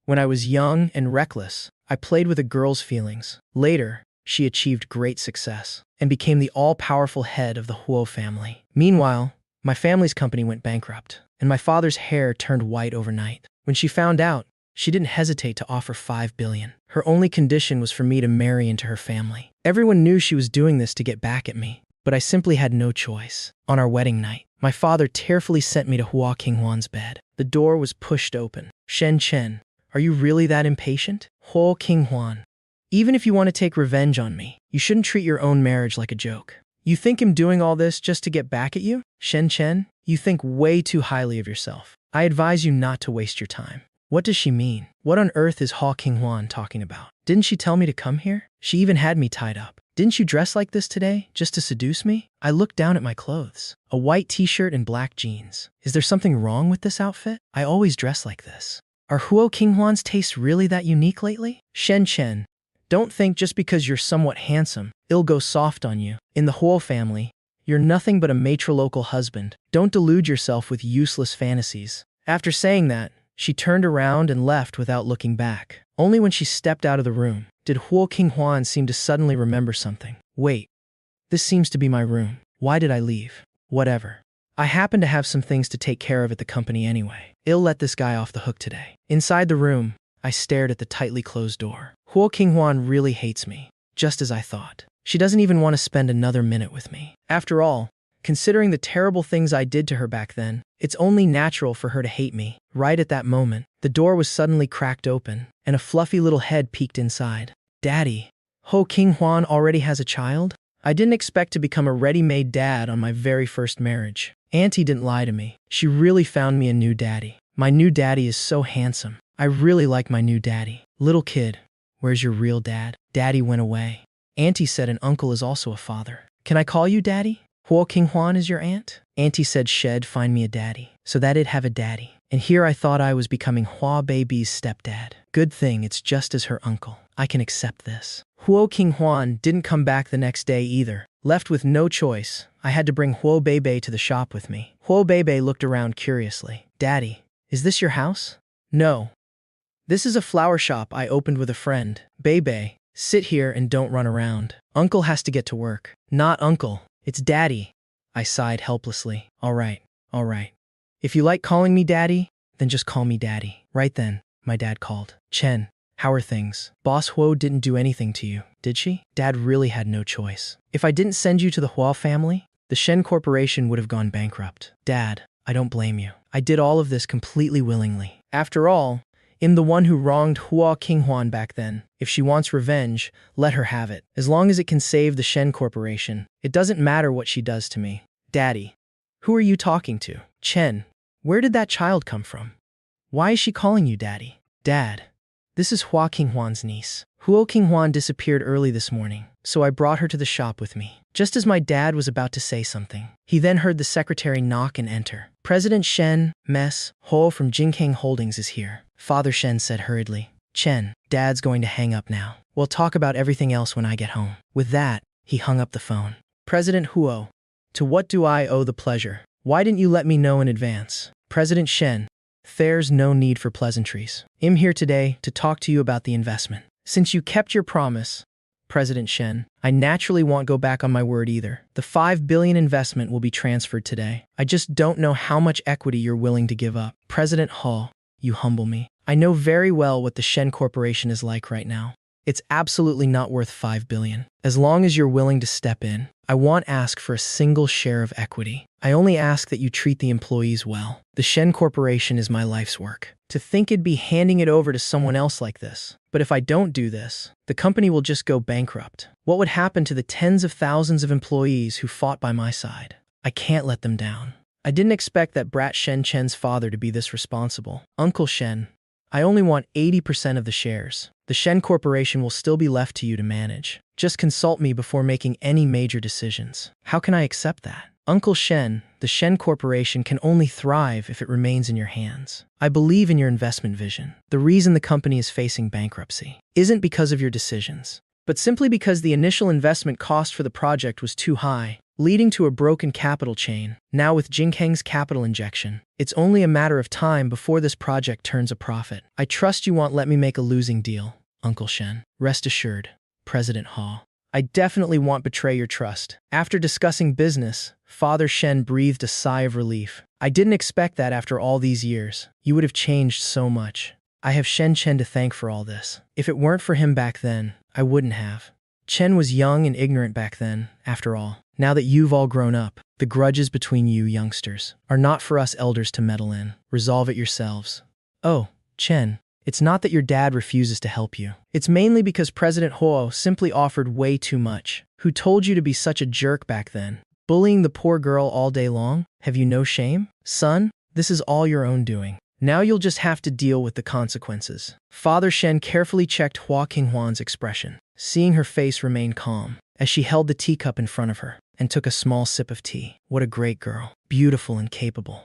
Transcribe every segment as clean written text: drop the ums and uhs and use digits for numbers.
When I was young and reckless, I played with a girl's feelings. Later, she achieved great success and became the all-powerful head of the Huo family. Meanwhile, my family's company went bankrupt, and my father's hair turned white overnight. When she found out, she didn't hesitate to offer $5 billion. Her only condition was for me to marry into her family. Everyone knew she was doing this to get back at me, but I simply had no choice. On our wedding night, my father tearfully sent me to Hua Qinghuan's bed. The door was pushed open. "Shen Chen, are you really that impatient?" "Hua Qinghuan, even if you want to take revenge on me, you shouldn't treat your own marriage like a joke. You think I'm doing all this just to get back at you? Shen Chen, you think way too highly of yourself. I advise you not to waste your time." What does she mean? What on earth is Hua Qinghuan talking about? Didn't she tell me to come here? She even had me tied up. Didn't you dress like this today, just to seduce me? I looked down at my clothes. A white t-shirt and black jeans. Is there something wrong with this outfit? I always dress like this. Are Hua Qinghuan's tastes really that unique lately? Shen Chen, don't think just because you're somewhat handsome, it'll go soft on you. In the Huo family, you're nothing but a matrilocal husband. Don't delude yourself with useless fantasies. After saying that, she turned around and left without looking back. Only when she stepped out of the room did Hua Qinghuan seem to suddenly remember something. Wait, this seems to be my room. Why did I leave? Whatever. I happen to have some things to take care of at the company anyway. I'll let this guy off the hook today. Inside the room, I stared at the tightly closed door. Hua Qinghuan really hates me, just as I thought. She doesn't even want to spend another minute with me. After all, considering the terrible things I did to her back then, it's only natural for her to hate me. Right at that moment, the door was suddenly cracked open, and a fluffy little head peeked inside. Daddy, Hua Qinghuan already has a child? I didn't expect to become a ready-made dad on my very first marriage. Auntie didn't lie to me. She really found me a new daddy. My new daddy is so handsome. I really like my new daddy. Little kid, where's your real dad? Daddy went away. Auntie said an uncle is also a father. Can I call you daddy? Hua Qinghuan is your aunt? Auntie said she'd find me a daddy, so that it'd have a daddy. And here I thought I was becoming Hua Baby's stepdad. Good thing it's just as her uncle. I can accept this. Hua Qinghuan didn't come back the next day either. Left with no choice, I had to bring Hua Bebe to the shop with me. Hua Bebe looked around curiously. Daddy, is this your house? No. This is a flower shop I opened with a friend. Bebe, sit here and don't run around. Uncle has to get to work. Not uncle. It's daddy. I sighed helplessly. All right. If you like calling me daddy, then just call me daddy. Right then, my dad called. Chen, how are things? Boss Huo didn't do anything to you, did she? Dad really had no choice. If I didn't send you to the Hua family, the Shen Corporation would have gone bankrupt. Dad, I don't blame you. I did all of this completely willingly. After all, I'm the one who wronged Hua Qinghuan back then. If she wants revenge, let her have it. As long as it can save the Shen Corporation, it doesn't matter what she does to me. Daddy, who are you talking to? Chen, where did that child come from? Why is she calling you daddy? Dad, this is Hua Qinghuan's niece. Hua Qinghuan disappeared early this morning, so I brought her to the shop with me. Just as my dad was about to say something, he then heard the secretary knock and enter. President Shen, Mess, Ho from Jingkang Holdings is here. Father Shen said hurriedly. Chen, Dad's going to hang up now. We'll talk about everything else when I get home. With that, he hung up the phone. President Huo, to what do I owe the pleasure? Why didn't you let me know in advance? President Shen, there's no need for pleasantries. I'm here today to talk to you about the investment. Since you kept your promise, President Shen, I naturally won't go back on my word either. The $5 billion investment will be transferred today. I just don't know how much equity you're willing to give up. President Hall, you humble me. I know very well what the Shen Corporation is like right now. It's absolutely not worth $5 billion. As long as you're willing to step in, I won't ask for a single share of equity. I only ask that you treat the employees well. The Shen Corporation is my life's work. To think it'd be handing it over to someone else like this. But if I don't do this, the company will just go bankrupt. What would happen to the tens of thousands of employees who fought by my side? I can't let them down. I didn't expect that brat Shen Chen's father to be this responsible. Uncle Shen, I only want 80% of the shares. The Shen Corporation will still be left to you to manage. Just consult me before making any major decisions. How can I accept that? Uncle Shen, the Shen Corporation can only thrive if it remains in your hands. I believe in your investment vision. The reason the company is facing bankruptcy isn't because of your decisions, but simply because the initial investment cost for the project was too high. leading to a broken capital chain. Now with Jinkang's capital injection, it's only a matter of time before this project turns a profit. I trust you won't let me make a losing deal, Uncle Shen. Rest assured, President Ha. I definitely won't betray your trust. After discussing business, Father Shen breathed a sigh of relief. I didn't expect that after all these years. You would have changed so much. I have Shen Chen to thank for all this. If it weren't for him back then, I wouldn't have. Chen was young and ignorant back then, after all. Now that you've all grown up, the grudges between you youngsters are not for us elders to meddle in. Resolve it yourselves. Oh, Chen, it's not that your dad refuses to help you. It's mainly because President Huo simply offered way too much. Who told you to be such a jerk back then? Bullying the poor girl all day long? Have you no shame? Son, this is all your own doing. Now you'll just have to deal with the consequences. Father Shen carefully checked Hua Qinghuan's expression, seeing her face remain calm as she held the teacup in front of her and took a small sip of tea. What a great girl, beautiful and capable.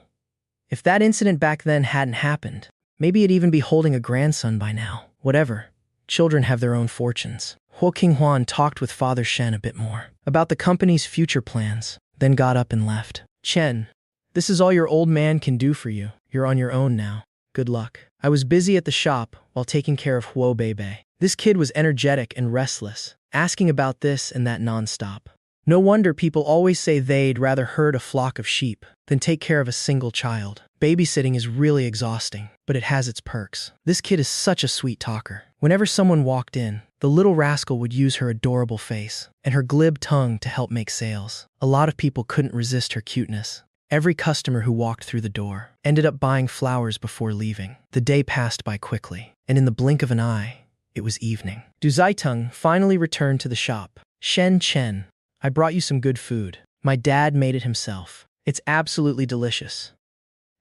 If that incident back then hadn't happened, maybe it'd even be holding a grandson by now. Whatever, children have their own fortunes. Hua Qinghuan talked with Father Shen a bit more about the company's future plans, then got up and left. Chen, this is all your old man can do for you. You're on your own now. Good luck. I was busy at the shop while taking care of Huo Beibei. This kid was energetic and restless, asking about this and that nonstop. No wonder people always say they'd rather herd a flock of sheep than take care of a single child. Babysitting is really exhausting, but it has its perks. This kid is such a sweet talker. Whenever someone walked in, the little rascal would use her adorable face and her glib tongue to help make sales. A lot of people couldn't resist her cuteness. Every customer who walked through the door ended up buying flowers before leaving. The day passed by quickly, and in the blink of an eye, it was evening. Du Zaitung finally returned to the shop. Shen Chen, I brought you some good food. My dad made it himself. It's absolutely delicious.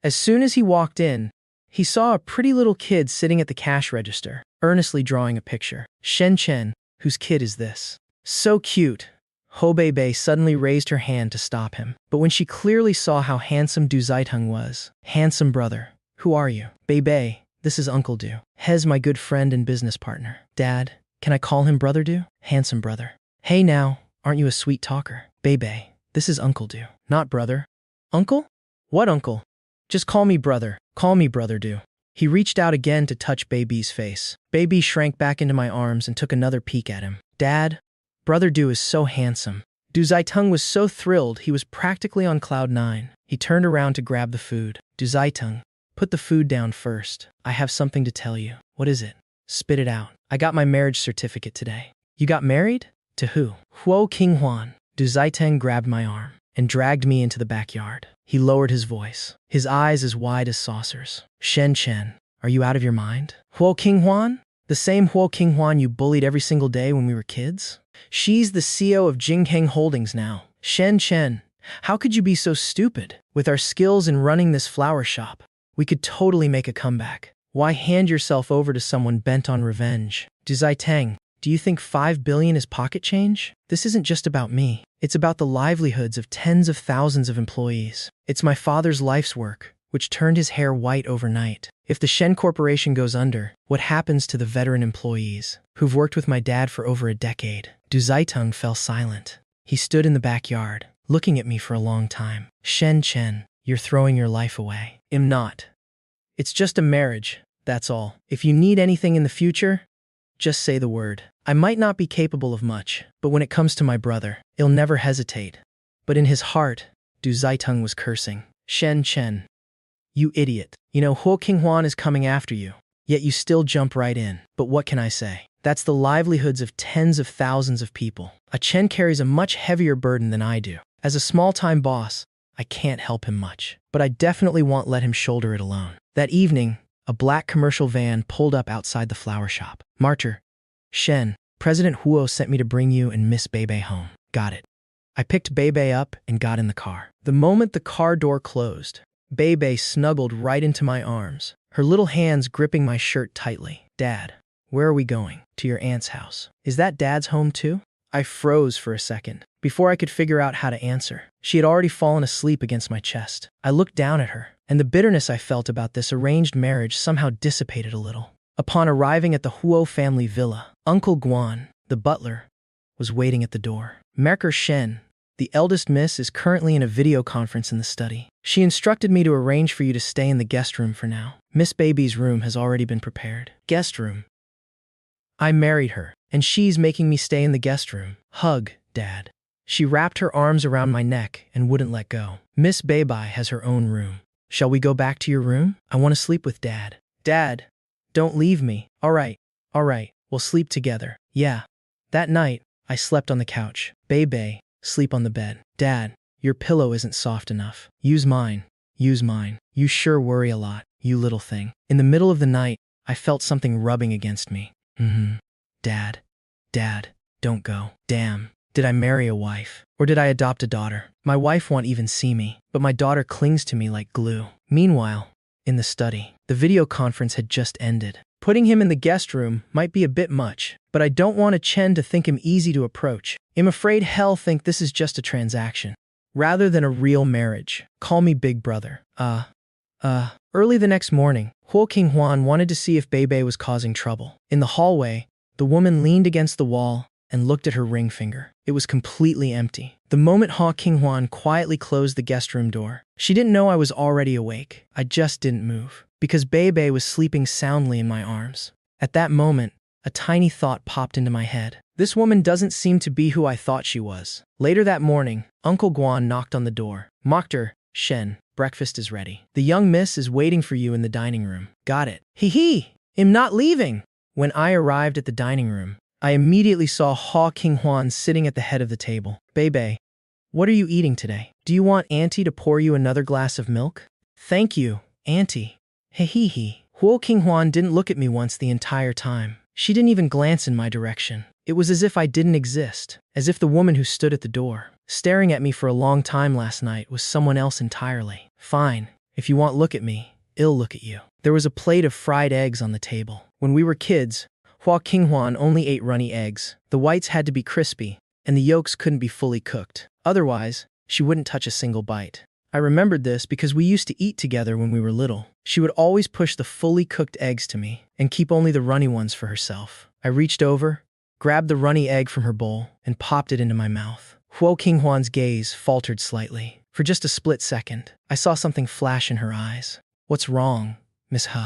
As soon as he walked in, he saw a pretty little kid sitting at the cash register, earnestly drawing a picture. Shen Chen, whose kid is this? So cute. Ho Beibei suddenly raised her hand to stop him, but when she clearly saw how handsome Du Zaitung was, handsome brother, who are you? Beibei, this is Uncle Du. Hez my good friend and business partner. Dad, can I call him Brother Du? Handsome brother. Hey now, aren't you a sweet talker? Beibei, this is Uncle Du. Not brother. Uncle? What uncle? Just call me brother. Call me Brother Du. He reached out again to touch Beibei's face. Beibei shrank back into my arms and took another peek at him. Dad, Brother Du is so handsome. Du Zaitung was so thrilled he was practically on cloud 9. He turned around to grab the food. Du Zaitung, put the food down first. I have something to tell you. What is it? Spit it out. I got my marriage certificate today. You got married? To who? Huo Qinghuan. Du Zaitung grabbed my arm and dragged me into the backyard. He lowered his voice, his eyes as wide as saucers. Shen Chen, are you out of your mind? Huo Qinghuan? The same Huo Qinghuan you bullied every single day when we were kids? She's the CEO of Jingheng Holdings now. Shen Chen, how could you be so stupid? With our skills in running this flower shop, we could totally make a comeback. Why hand yourself over to someone bent on revenge? Du Zaitung, do you think 5 billion is pocket change? This isn't just about me. It's about the livelihoods of tens of thousands of employees. It's my father's life's work, which turned his hair white overnight. If the Shen Corporation goes under, what happens to the veteran employees who've worked with my dad for over a decade? Du Zaitung fell silent. He stood in the backyard, looking at me for a long time. Shen Chen, you're throwing your life away. I'm not. It's just a marriage, that's all. If you need anything in the future, just say the word. I might not be capable of much, but when it comes to my brother, he'll never hesitate. But in his heart, Du Zaitung was cursing. Shen Chen, you idiot. You know Huo Qinghuan is coming after you, yet you still jump right in. But what can I say? That's the livelihoods of tens of thousands of people. A Chen carries a much heavier burden than I do. As a small-time boss, I can't help him much, but I definitely won't let him shoulder it alone. That evening, a black commercial van pulled up outside the flower shop. Marcher, Shen, President Huo sent me to bring you and Miss Beibei home. Got it. I picked Beibei up and got in the car. The moment the car door closed, Beibei snuggled right into my arms, her little hands gripping my shirt tightly. Dad, where are we going? To your aunt's house. Is that Dad's home too? I froze for a second, before I could figure out how to answer. She had already fallen asleep against my chest. I looked down at her, and the bitterness I felt about this arranged marriage somehow dissipated a little. Upon arriving at the Huo family villa, Uncle Guan, the butler, was waiting at the door. Merker Shen, The eldest miss is currently in a video conference in the study. She instructed me to arrange for you to stay in the guest room for now. Miss Baby's room has already been prepared. Guest room. I married her, and she's making me stay in the guest room. Hug, Dad. She wrapped her arms around my neck and wouldn't let go. Miss Baby has her own room. Shall we go back to your room? I want to sleep with Dad. Dad, don't leave me. All right, we'll sleep together. Yeah. That night, I slept on the couch. Baby, sleep on the bed. Dad, your pillow isn't soft enough. Use mine. You sure worry a lot, you little thing. In the middle of the night, I felt something rubbing against me. Dad, don't go. Damn. Did I marry a wife? Or did I adopt a daughter? My wife won't even see me, but my daughter clings to me like glue. Meanwhile, in the study, the video conference had just ended. Putting him in the guest room might be a bit much, but I don't want a Chen to think him easy to approach. I'm afraid hell think this is just a transaction, rather than a real marriage. Call me big brother. Early the next morning, Huo Qinghuan wanted to see if Beibei was causing trouble. In the hallway, the woman leaned against the wall and looked at her ring finger. It was completely empty. The moment Huo Qinghuan quietly closed the guest room door, she didn't know I was already awake. I just didn't move, because Beibei was sleeping soundly in my arms. At that moment, a tiny thought popped into my head. This woman doesn't seem to be who I thought she was. Later that morning, Uncle Guan knocked on the door. Mokter, Shen, breakfast is ready. The young miss is waiting for you in the dining room. Got it. Hee. I'm not leaving. When I arrived at the dining room, I immediately saw Huo Qinghuan sitting at the head of the table. Beibei, what are you eating today? Do you want Auntie to pour you another glass of milk? Thank you, Auntie. Hee. Huo Qinghuan didn't look at me once the entire time. She didn't even glance in my direction. It was as if I didn't exist, as if the woman who stood at the door, staring at me for a long time last night, was someone else entirely. Fine, if you want look at me, I'll look at you. There was a plate of fried eggs on the table. When we were kids, Huo Qinghuan only ate runny eggs. The whites had to be crispy, and the yolks couldn't be fully cooked. Otherwise, she wouldn't touch a single bite. I remembered this because we used to eat together when we were little. She would always push the fully cooked eggs to me and keep only the runny ones for herself. I reached over, grabbed the runny egg from her bowl, and popped it into my mouth. Huo Qinghuan's gaze faltered slightly. For just a split second, I saw something flash in her eyes. What's wrong, Miss He?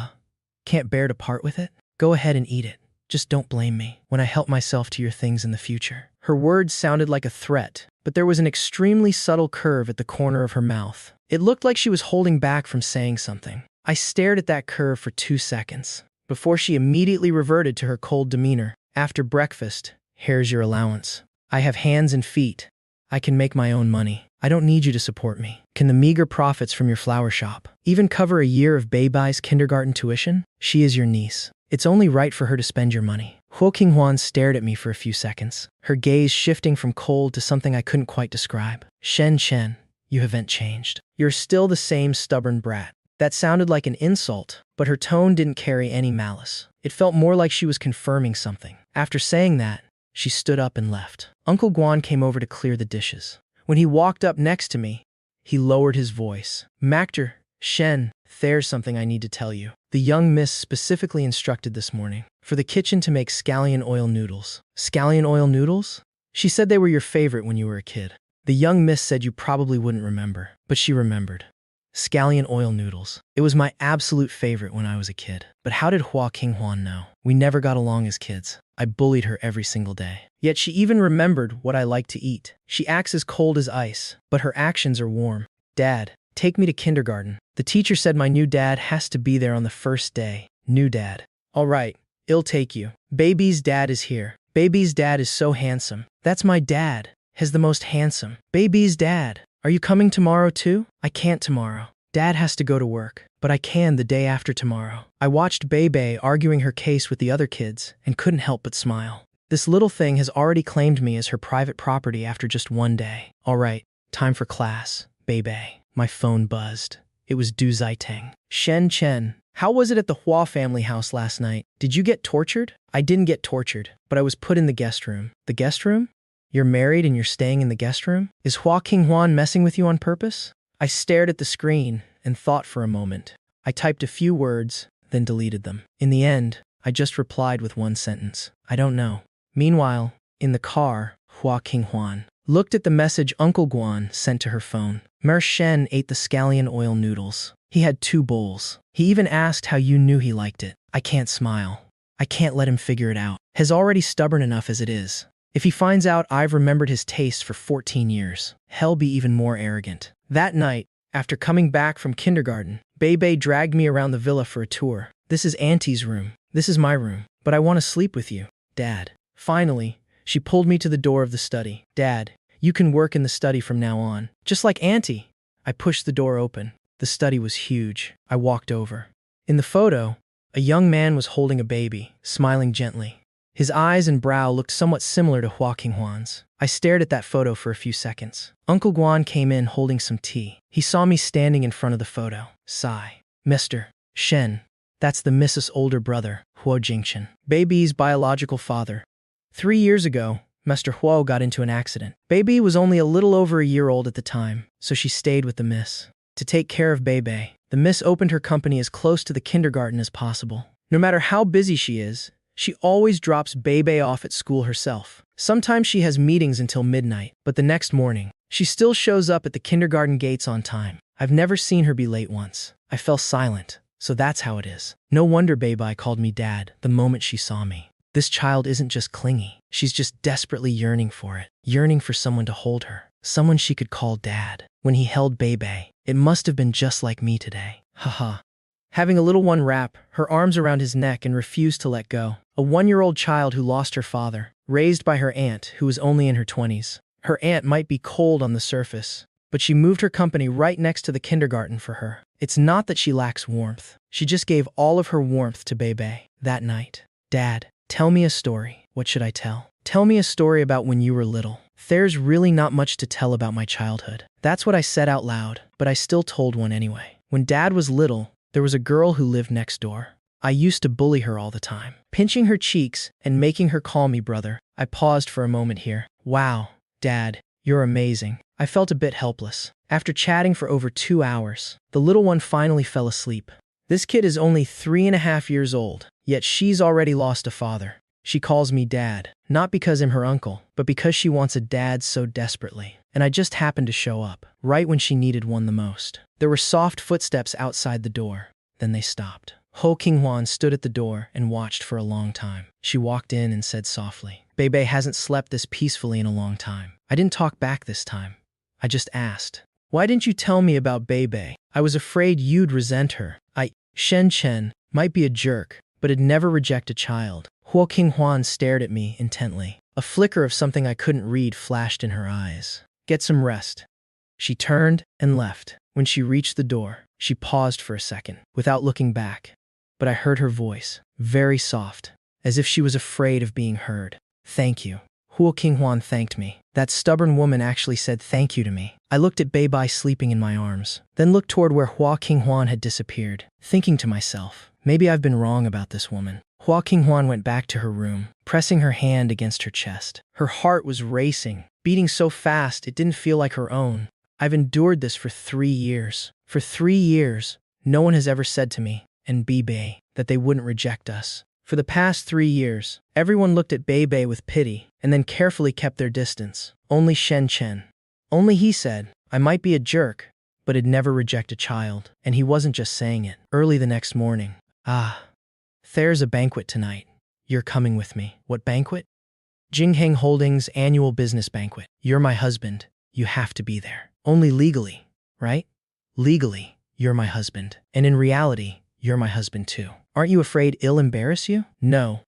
Can't bear to part with it? Go ahead and eat it. Just don't blame me when I help myself to your things in the future. Her words sounded like a threat, but there was an extremely subtle curve at the corner of her mouth. It looked like she was holding back from saying something. I stared at that curve for 2 seconds, before she immediately reverted to her cold demeanor. After breakfast, here's your allowance. I have hands and feet. I can make my own money. I don't need you to support me. Can the meager profits from your flower shop even cover a year of Beibei's kindergarten tuition? She is your niece. It's only right for her to spend your money. Huo Qinghuan stared at me for a few seconds, her gaze shifting from cold to something I couldn't quite describe. Shen, you haven't changed. You're still the same stubborn brat. That sounded like an insult, but her tone didn't carry any malice. It felt more like she was confirming something. After saying that, she stood up and left. Uncle Guan came over to clear the dishes. When he walked up next to me, he lowered his voice. Mokter, Shen, there's something I need to tell you. The young miss specifically instructed this morning for the kitchen to make scallion oil noodles. Scallion oil noodles? She said they were your favorite when you were a kid. The young miss said you probably wouldn't remember, but she remembered. Scallion oil noodles. It was my absolute favorite when I was a kid. But how did Huo Qinghuan know? We never got along as kids. I bullied her every single day. Yet she even remembered what I like to eat. She acts as cold as ice, but her actions are warm. Dad, take me to kindergarten. The teacher said my new dad has to be there on the first day. New dad. All right, I'll take you. Baby's dad is here. Baby's dad is so handsome. That's my dad. Has the most handsome. Baby's dad. Are you coming tomorrow too? I can't tomorrow. Dad has to go to work, but I can the day after tomorrow. I watched Beibei arguing her case with the other kids and couldn't help but smile. This little thing has already claimed me as her private property after just one day. All right, time for class. Beibei. My phone buzzed. It was Du Ziteng. Chen, how was it at the Hua family house last night? Did you get tortured? I didn't get tortured, but I was put in the guest room. The guest room? You're married and you're staying in the guest room? Is Huo Qinghuan messing with you on purpose? I stared at the screen and thought for a moment. I typed a few words, then deleted them. In the end, I just replied with one sentence. I don't know. Meanwhile, in the car, Huo Qinghuan. looked at the message Uncle Guan sent to her phone. Mer Shen ate the scallion oil noodles. He had 2 bowls. He even asked how you knew he liked it. I can't smile. I can't let him figure it out. He's already stubborn enough as it is. If he finds out I've remembered his taste for 14 years, he'll be even more arrogant. That night, after coming back from kindergarten, Bebe dragged me around the villa for a tour. This is Auntie's room. This is my room. But I want to sleep with you, Dad. Finally, she pulled me to the door of the study. Dad, you can work in the study from now on. Just like Auntie. I pushed the door open. The study was huge. I walked over. In the photo, a young man was holding a baby, smiling gently. His eyes and brow looked somewhat similar to Hua Qinghuan's. I stared at that photo for a few seconds. Uncle Guan came in holding some tea. He saw me standing in front of the photo. Sigh. Mr. Shen, that's the Mrs.'s older brother, Huo Jingchen, Baby's biological father. 3 years ago, Mr. Huo got into an accident. Baby was only a little over a year old at the time, so she stayed with the miss. To take care of Bebe, the miss opened her company as close to the kindergarten as possible. No matter how busy she is, she always drops Bebe off at school herself. Sometimes she has meetings until midnight, but the next morning, she still shows up at the kindergarten gates on time. I've never seen her be late once. I fell silent, so that's how it is. No wonder Bebe called me Dad the moment she saw me. This child isn't just clingy, she's just desperately yearning for it, yearning for someone to hold her, someone she could call Dad. When he held Bebe, it must have been just like me today. Haha. Having a little one wrap her arms around his neck and refused to let go. A 1-year-old child who lost her father, raised by her aunt who was only in her 20s. Her aunt might be cold on the surface, but she moved her company right next to the kindergarten for her. It's not that she lacks warmth. She just gave all of her warmth to Bebe that night. Dad, tell me a story. What should I tell? Tell me a story about when you were little. There's really not much to tell about my childhood. That's what I said out loud, but I still told one anyway. When Dad was little, there was a girl who lived next door. I used to bully her all the time, pinching her cheeks and making her call me brother. I paused for a moment here. Wow, Dad, you're amazing. I felt a bit helpless. After chatting for over 2 hours, the little one finally fell asleep. This kid is only 3.5 years old, yet she's already lost a father. She calls me Dad, not because I'm her uncle, but because she wants a dad so desperately. And I just happened to show up, right when she needed one the most. There were soft footsteps outside the door. Then they stopped. Ho Qinghuan stood at the door and watched for a long time. She walked in and said softly, Bebe hasn't slept this peacefully in a long time. I didn't talk back this time. I just asked, why didn't you tell me about Bebe? I was afraid you'd resent her. Shen Chen might be a jerk, but it'd never reject a child. Huo Qinghuan stared at me intently. A flicker of something I couldn't read flashed in her eyes. Get some rest. She turned and left. When she reached the door, she paused for a second, without looking back. But I heard her voice, very soft, as if she was afraid of being heard. Thank you. Huo Qinghuan thanked me. That stubborn woman actually said thank you to me. I looked at Beibai sleeping in my arms, then looked toward where Hua Qinghuan had disappeared, thinking to myself, maybe I've been wrong about this woman. Hua Qinghuan went back to her room, pressing her hand against her chest. Her heart was racing, beating so fast it didn't feel like her own. I've endured this for 3 years. For 3 years, no one has ever said to me, and Bebe, that they wouldn't reject us. For the past 3 years, everyone looked at Bebe with pity and then carefully kept their distance. Only Shen Chen. Only he said, I might be a jerk, but it'd never reject a child. And he wasn't just saying it. Early the next morning, there's a banquet tonight. You're coming with me. What banquet? Jingheng Holdings' annual business banquet. You're my husband. You have to be there. Only legally, right? Legally, you're my husband. And in reality, you're my husband too. Aren't you afraid it'll embarrass you? No.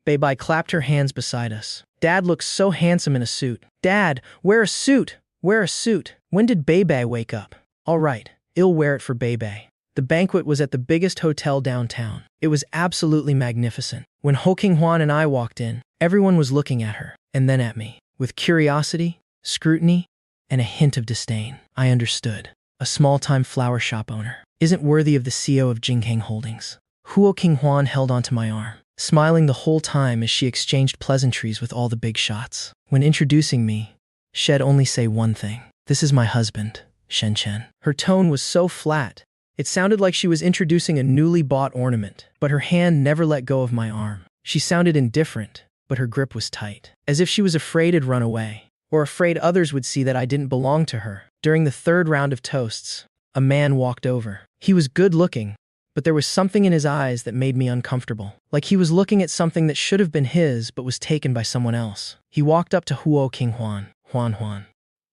Beibai clapped her hands beside us. Dad looks so handsome in a suit. Dad, wear a suit! Wear a suit! When did Beibai wake up? All right, I'll wear it for Beibai. The banquet was at the biggest hotel downtown. It was absolutely magnificent. When Ho Qinghuan and I walked in, everyone was looking at her, and then at me, with curiosity, scrutiny, and a hint of disdain. I understood. A small-time flower shop owner isn't worthy of the CEO of Jingheng Holdings. Huo Qinghuan held onto my arm, smiling the whole time as she exchanged pleasantries with all the big shots. When introducing me, she'd only say one thing. This is my husband, Shen Chen. Her tone was so flat, it sounded like she was introducing a newly bought ornament, but her hand never let go of my arm. She sounded indifferent, but her grip was tight, as if she was afraid it'd run away, or afraid others would see that I didn't belong to her. During the third round of toasts, a man walked over. He was good-looking, but there was something in his eyes that made me uncomfortable. Like he was looking at something that should have been his but was taken by someone else. He walked up to Huo Qinghuan. Huan.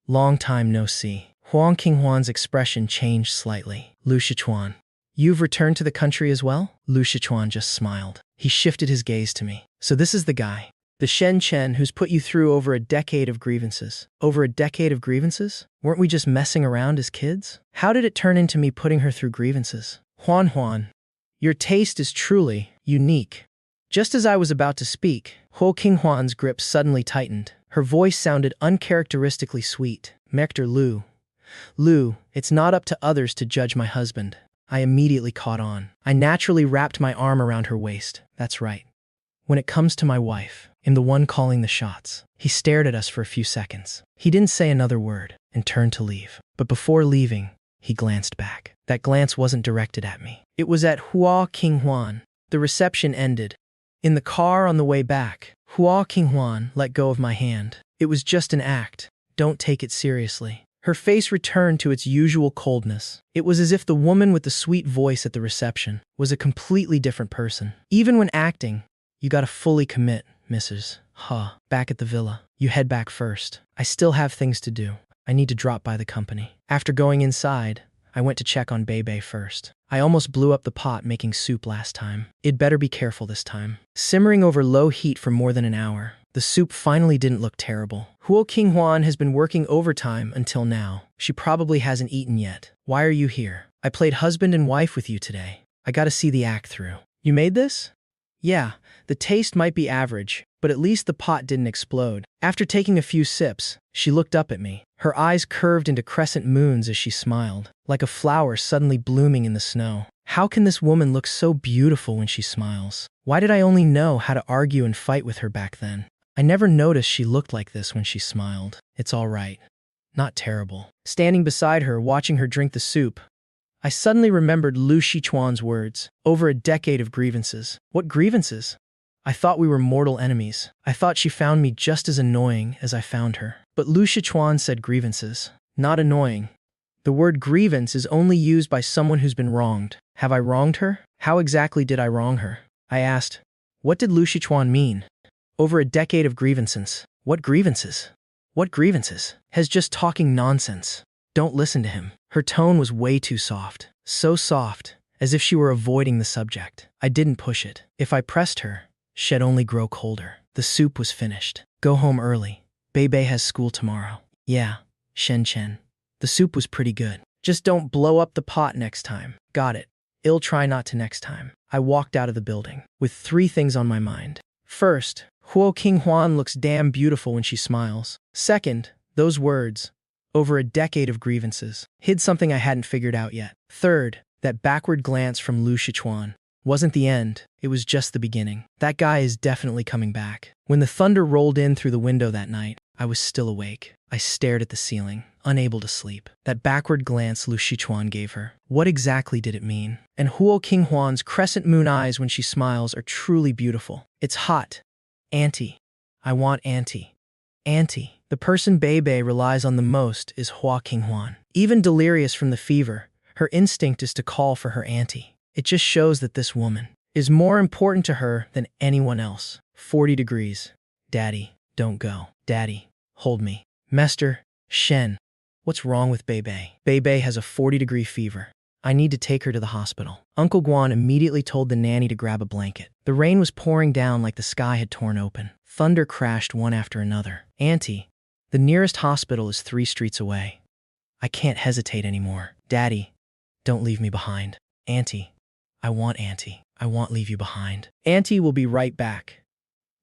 Long time no see. Huang Qinghuan's expression changed slightly. Lu Shichuan. You've returned to the country as well? Lu Shichuan just smiled. He shifted his gaze to me. So this is the guy. The Shen Chen who's put you through over a decade of grievances. Over a decade of grievances? Weren't we just messing around as kids? How did it turn into me putting her through grievances? Huan, your taste is truly unique. Just as I was about to speak, Huo Qinghuan's grip suddenly tightened. Her voice sounded uncharacteristically sweet. Mector Lu, it's not up to others to judge my husband. I immediately caught on. I naturally wrapped my arm around her waist. That's right. When it comes to my wife, I'm the one calling the shots. He stared at us for a few seconds. He didn't say another word and turned to leave. But before leaving, he glanced back. That glance wasn't directed at me. It was at Huo Qinghuan. The reception ended. In the car on the way back, Huo Qinghuan let go of my hand. It was just an act. Don't take it seriously. Her face returned to its usual coldness. It was as if the woman with the sweet voice at the reception was a completely different person. Even when acting, you gotta fully commit, Mrs. Back at the villa. You head back first. I still have things to do. I need to drop by the company. After going inside, I went to check on Bebe first. I almost blew up the pot making soup last time. It'd better be careful this time. Simmering over low heat for more than an hour, the soup finally didn't look terrible. Huo Qinghuan has been working overtime until now. She probably hasn't eaten yet. Why are you here? I played husband and wife with you today. I gotta see the act through. You made this? Yeah, the taste might be average, but at least the pot didn't explode. After taking a few sips, she looked up at me. Her eyes curved into crescent moons as she smiled, like a flower suddenly blooming in the snow. How can this woman look so beautiful when she smiles? Why did I only know how to argue and fight with her back then? I never noticed she looked like this when she smiled. It's all right. Not terrible. Standing beside her, watching her drink the soup, I suddenly remembered Lu Shichuan's words. Over a decade of grievances. What grievances? I thought we were mortal enemies. I thought she found me just as annoying as I found her. But Lu Shichuan said grievances, not annoying. The word grievance is only used by someone who's been wronged. Have I wronged her? How exactly did I wrong her? I asked. What did Lu Shichuan mean? Over a decade of grievances. What grievances? What grievances? Has just talking nonsense. Don't listen to him. Her tone was way too soft. So soft, as if she were avoiding the subject. I didn't push it. If I pressed her, she'd only grow colder. The soup was finished. Go home early. Bebe has school tomorrow. Yeah, Shen Chen. The soup was pretty good. Just don't blow up the pot next time. Got it. I'll try not to next time. I walked out of the building with 3 things on my mind. First, Huo Qinghuan looks damn beautiful when she smiles. Second, those words, over a decade of grievances, hid something I hadn't figured out yet. Third, that backward glance from Lu Shichuan wasn't the end, it was just the beginning. That guy is definitely coming back. When the thunder rolled in through the window that night, I was still awake. I stared at the ceiling, unable to sleep. That backward glance Lu Shichuan gave her, what exactly did it mean? And Huo Qinghuan's crescent moon eyes when she smiles are truly beautiful. It's hot. Auntie. I want auntie. Auntie. The person Bebe relies on the most is Huo Qinghuan. Even delirious from the fever, her instinct is to call for her auntie. It just shows that this woman is more important to her than anyone else. 40 degrees. Daddy, don't go. Daddy, hold me. Mester, Shen, what's wrong with Bebe? Bebe has a 40-degree fever. I need to take her to the hospital. Uncle Guan immediately told the nanny to grab a blanket. The rain was pouring down like the sky had torn open. Thunder crashed one after another. Auntie, the nearest hospital is 3 streets away. I can't hesitate anymore. Daddy, don't leave me behind. Auntie, I want auntie. I won't leave you behind. Auntie will be right back.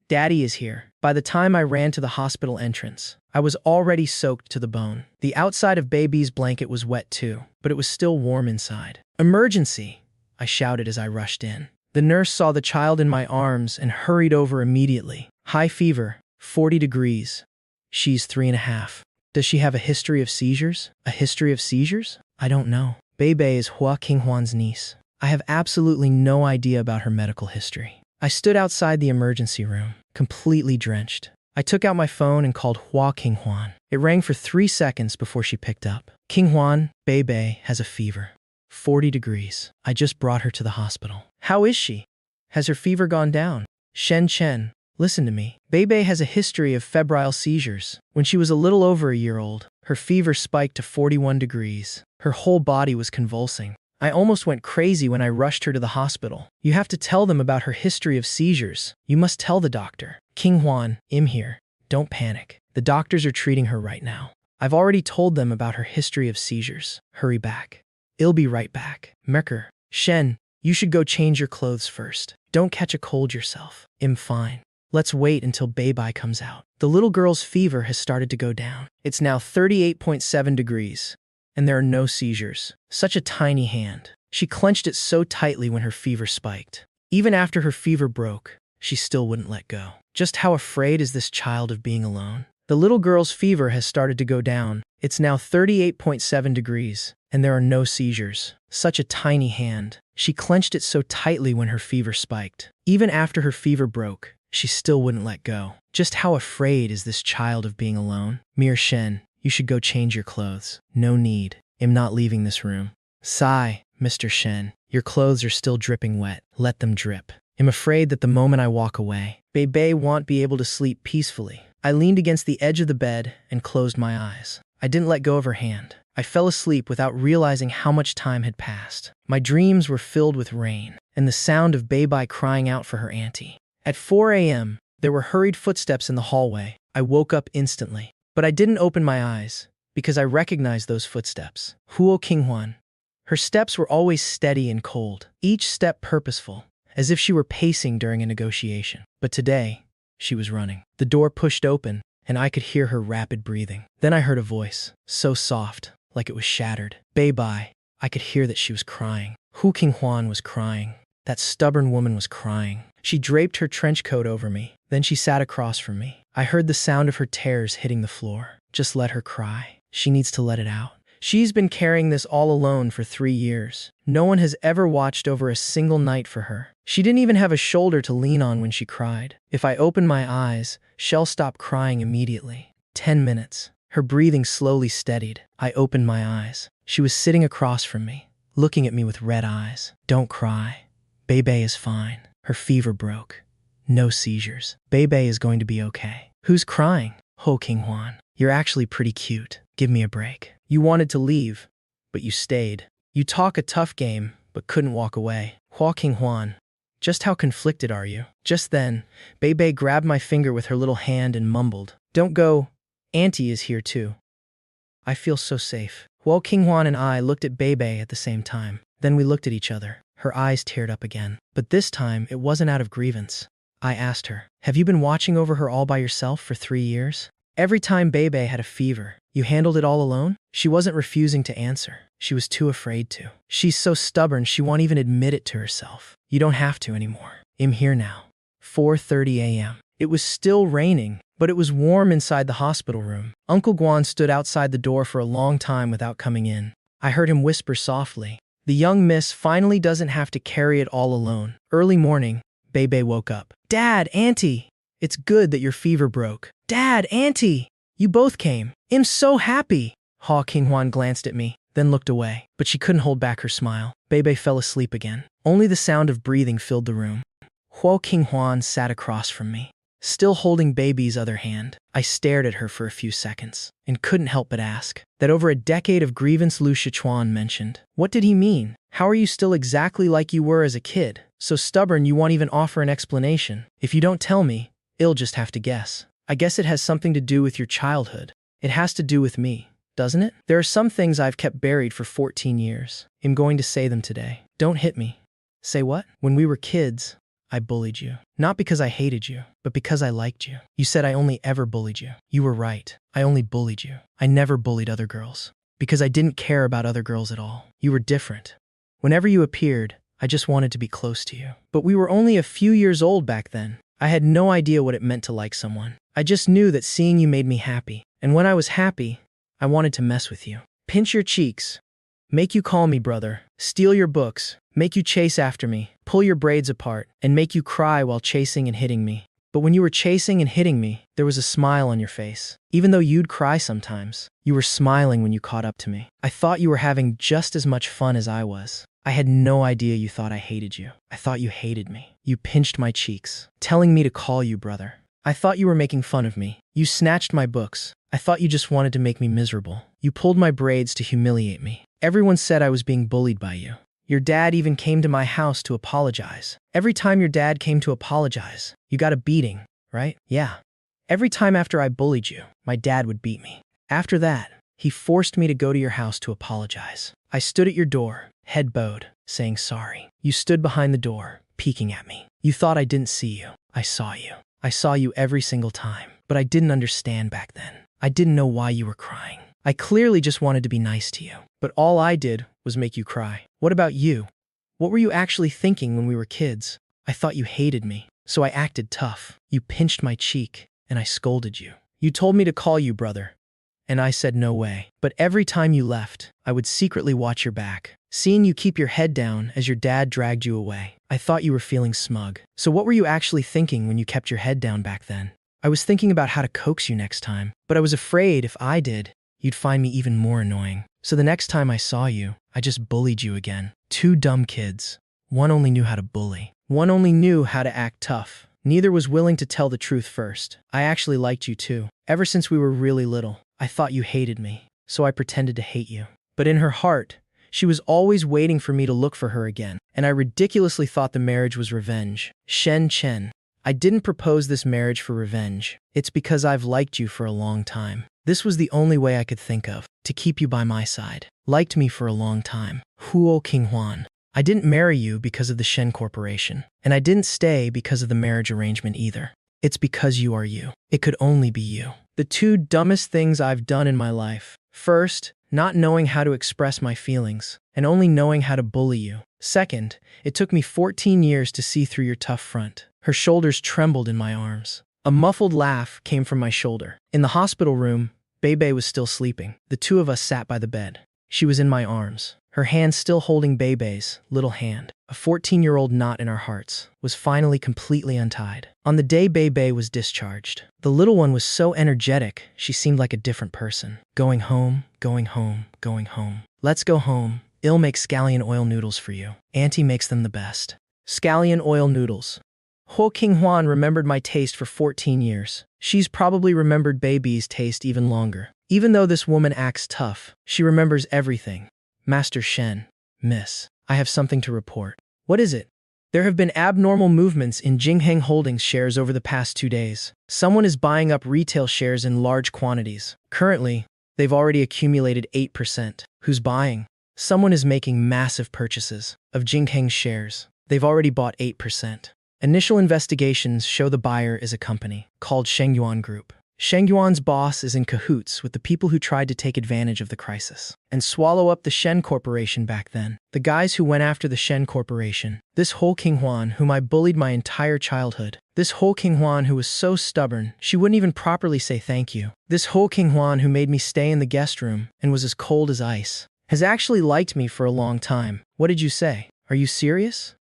Daddy is here. By the time I ran to the hospital entrance, I was already soaked to the bone. The outside of baby's blanket was wet too, but it was still warm inside. Emergency, I shouted as I rushed in. The nurse saw the child in my arms and hurried over immediately. High fever, 40 degrees. She's 3.5. Does she have a history of seizures? A history of seizures? I don't know. Bebe is Huo Qinghuan's niece. I have absolutely no idea about her medical history. I stood outside the emergency room, completely drenched. I took out my phone and called Hua Qinghuan. It rang for 3 seconds before she picked up. Qinghuan, Bei has a fever. 40 degrees. I just brought her to the hospital. How is she? Has her fever gone down? Shen Chen, listen to me. Bei has a history of febrile seizures. When she was a little over a year old, her fever spiked to 41 degrees. Her whole body was convulsing. I almost went crazy when I rushed her to the hospital. You have to tell them about her history of seizures. You must tell the doctor. Qinghuan, I'm here. Don't panic. The doctors are treating her right now. I've already told them about her history of seizures. Hurry back. I'll be right back. Merker, Shen, you should go change your clothes first. Don't catch a cold yourself. I'm fine. Let's wait until Bei comes out. The little girl's fever has started to go down. It's now 38.7 degrees, and there are no seizures. Such a tiny hand. She clenched it so tightly when her fever spiked. Even after her fever broke, she still wouldn't let go. Just how afraid is this child of being alone? The little girl's fever has started to go down. It's now 38.7 degrees, and there are no seizures. Such a tiny hand. She clenched it so tightly when her fever spiked. Even after her fever broke, she still wouldn't let go. Just how afraid is this child of being alone? Mir Shen, you should go change your clothes. No need. I'm not leaving this room. Sigh, Mr. Shen. Your clothes are still dripping wet. Let them drip. I'm afraid that the moment I walk away, Bei won't be able to sleep peacefully. I leaned against the edge of the bed and closed my eyes. I didn't let go of her hand. I fell asleep without realizing how much time had passed. My dreams were filled with rain and the sound of Bei crying out for her auntie. At 4 a.m., there were hurried footsteps in the hallway. I woke up instantly, but I didn't open my eyes because I recognized those footsteps. Hua Qinghuan. Her steps were always steady and cold, each step purposeful, as if she were pacing during a negotiation. But today, she was running. The door pushed open, and I could hear her rapid breathing. Then I heard a voice, so soft, like it was shattered. Bei. I could hear that she was crying. Hua Qinghuan was crying. That stubborn woman was crying. She draped her trench coat over me. Then she sat across from me. I heard the sound of her tears hitting the floor. Just let her cry. She needs to let it out. She's been carrying this all alone for 3 years. No one has ever watched over a single night for her. She didn't even have a shoulder to lean on when she cried. If I opened my eyes, she'll stop crying immediately. 10 minutes. Her breathing slowly steadied. I opened my eyes. She was sitting across from me, looking at me with red eyes. Don't cry. Bei is fine. Her fever broke. No seizures. Bei is going to be okay. Who's crying? Hua Qinghuan. You're actually pretty cute. Give me a break. You wanted to leave, but you stayed. You talk a tough game, but couldn't walk away. Hua Qinghuan. Just how conflicted are you? Just then, Bei grabbed my finger with her little hand and mumbled, Don't go. Auntie is here too. I feel so safe. Hua Qinghuan and I looked at Bei at the same time. Then we looked at each other. Her eyes teared up again. But this time, it wasn't out of grievance. I asked her, Have you been watching over her all by yourself for 3 years? Every time Bei had a fever, you handled it all alone? She wasn't refusing to answer. She was too afraid to. She's so stubborn she won't even admit it to herself. You don't have to anymore. I'm here now. 4:30 a.m. It was still raining, but it was warm inside the hospital room. Uncle Guan stood outside the door for a long time without coming in. I heard him whisper softly, The young miss finally doesn't have to carry it all alone. Early morning, Bei woke up. Dad, Auntie! It's good that your fever broke. Dad, Auntie! You both came. I'm so happy. Hua Qinghuan glanced at me, then looked away, but she couldn't hold back her smile. Bei fell asleep again. Only the sound of breathing filled the room. Hua Qinghuan sat across from me, still holding Baby's other hand. I stared at her for a few seconds and couldn't help but ask. That over a decade of grievance Lu Shichuan mentioned. What did he mean? How are you still exactly like you were as a kid? So stubborn you won't even offer an explanation. If you don't tell me, I'll just have to guess. I guess it has something to do with your childhood. It has to do with me, doesn't it? There are some things I've kept buried for 14 years. I'm going to say them today. Don't hit me. Say what? When we were kids, I bullied you. Not because I hated you, but because I liked you. You said I only ever bullied you. You were right. I only bullied you. I never bullied other girls. Because I didn't care about other girls at all. You were different. Whenever you appeared, I just wanted to be close to you. But we were only a few years old back then. I had no idea what it meant to like someone. I just knew that seeing you made me happy. And when I was happy, I wanted to mess with you. Pinch your cheeks. Make you call me brother. Steal your books. Make you chase after me. Pull your braids apart. And make you cry while chasing and hitting me. But when you were chasing and hitting me, there was a smile on your face. Even though you'd cry sometimes, you were smiling when you caught up to me. I thought you were having just as much fun as I was. I had no idea you thought I hated you. I thought you hated me. You pinched my cheeks, telling me to call you brother. I thought you were making fun of me. You snatched my books. I thought you just wanted to make me miserable. You pulled my braids to humiliate me. Everyone said I was being bullied by you. Your dad even came to my house to apologize. Every time your dad came to apologize, you got a beating, right? Yeah. Every time after I bullied you, my dad would beat me. After that, he forced me to go to your house to apologize. I stood at your door, head bowed, saying sorry. You stood behind the door, peeking at me. You thought I didn't see you. I saw you. I saw you every single time, but I didn't understand back then. I didn't know why you were crying. I clearly just wanted to be nice to you, but all I did was make you cry. What about you? What were you actually thinking when we were kids? I thought you hated me, so I acted tough. You pinched my cheek, and I scolded you. You told me to call you brother, and I said no way. But every time you left, I would secretly watch your back, seeing you keep your head down as your dad dragged you away. I thought you were feeling smug. So what were you actually thinking when you kept your head down back then? I was thinking about how to coax you next time, but I was afraid if I did, you'd find me even more annoying. So the next time I saw you, I just bullied you again. Two dumb kids. One only knew how to bully. One only knew how to act tough. Neither was willing to tell the truth first. I actually liked you too. Ever since we were really little, I thought you hated me, so I pretended to hate you. But in her heart, she was always waiting for me to look for her again, and I ridiculously thought the marriage was revenge. Shen Chen. I didn't propose this marriage for revenge. It's because I've liked you for a long time. This was the only way I could think of, to keep you by my side. Liked me for a long time. Huo Qinghuan. I didn't marry you because of the Shen Corporation, and I didn't stay because of the marriage arrangement either. It's because you are you. It could only be you. The two dumbest things I've done in my life. First, not knowing how to express my feelings, and only knowing how to bully you. Second, it took me 14 years to see through your tough front. Her shoulders trembled in my arms. A muffled laugh came from my shoulder. In the hospital room, Bebe was still sleeping. The two of us sat by the bed. She was in my arms, her hand still holding Bebe's little hand. A 14-year-old knot in our hearts was finally completely untied. On the day Bebe was discharged, the little one was so energetic, she seemed like a different person. Going home, going home, going home. Let's go home. I'll make scallion oil noodles for you. Auntie makes them the best. Scallion oil noodles. Huo Qinghuan remembered my taste for 14 years. She's probably remembered Baby's taste even longer. Even though this woman acts tough, she remembers everything. Master Shen, miss, I have something to report. What is it? There have been abnormal movements in Jingheng Holdings shares over the past 2 days. Someone is buying up retail shares in large quantities. Currently, they've already accumulated 8%. Who's buying? Someone is making massive purchases of Jingheng shares. They've already bought 8%. Initial investigations show the buyer is a company called Shengyuan Group. Shengyuan's boss is in cahoots with the people who tried to take advantage of the crisis and swallow up the Shen Corporation back then. The guys who went after the Shen Corporation. This Huo Qinghuan, whom I bullied my entire childhood. This Huo Qinghuan who was so stubborn, she wouldn't even properly say thank you. This Huo Qinghuan who made me stay in the guest room and was as cold as ice, has actually liked me for a long time. What did you say? Are you serious?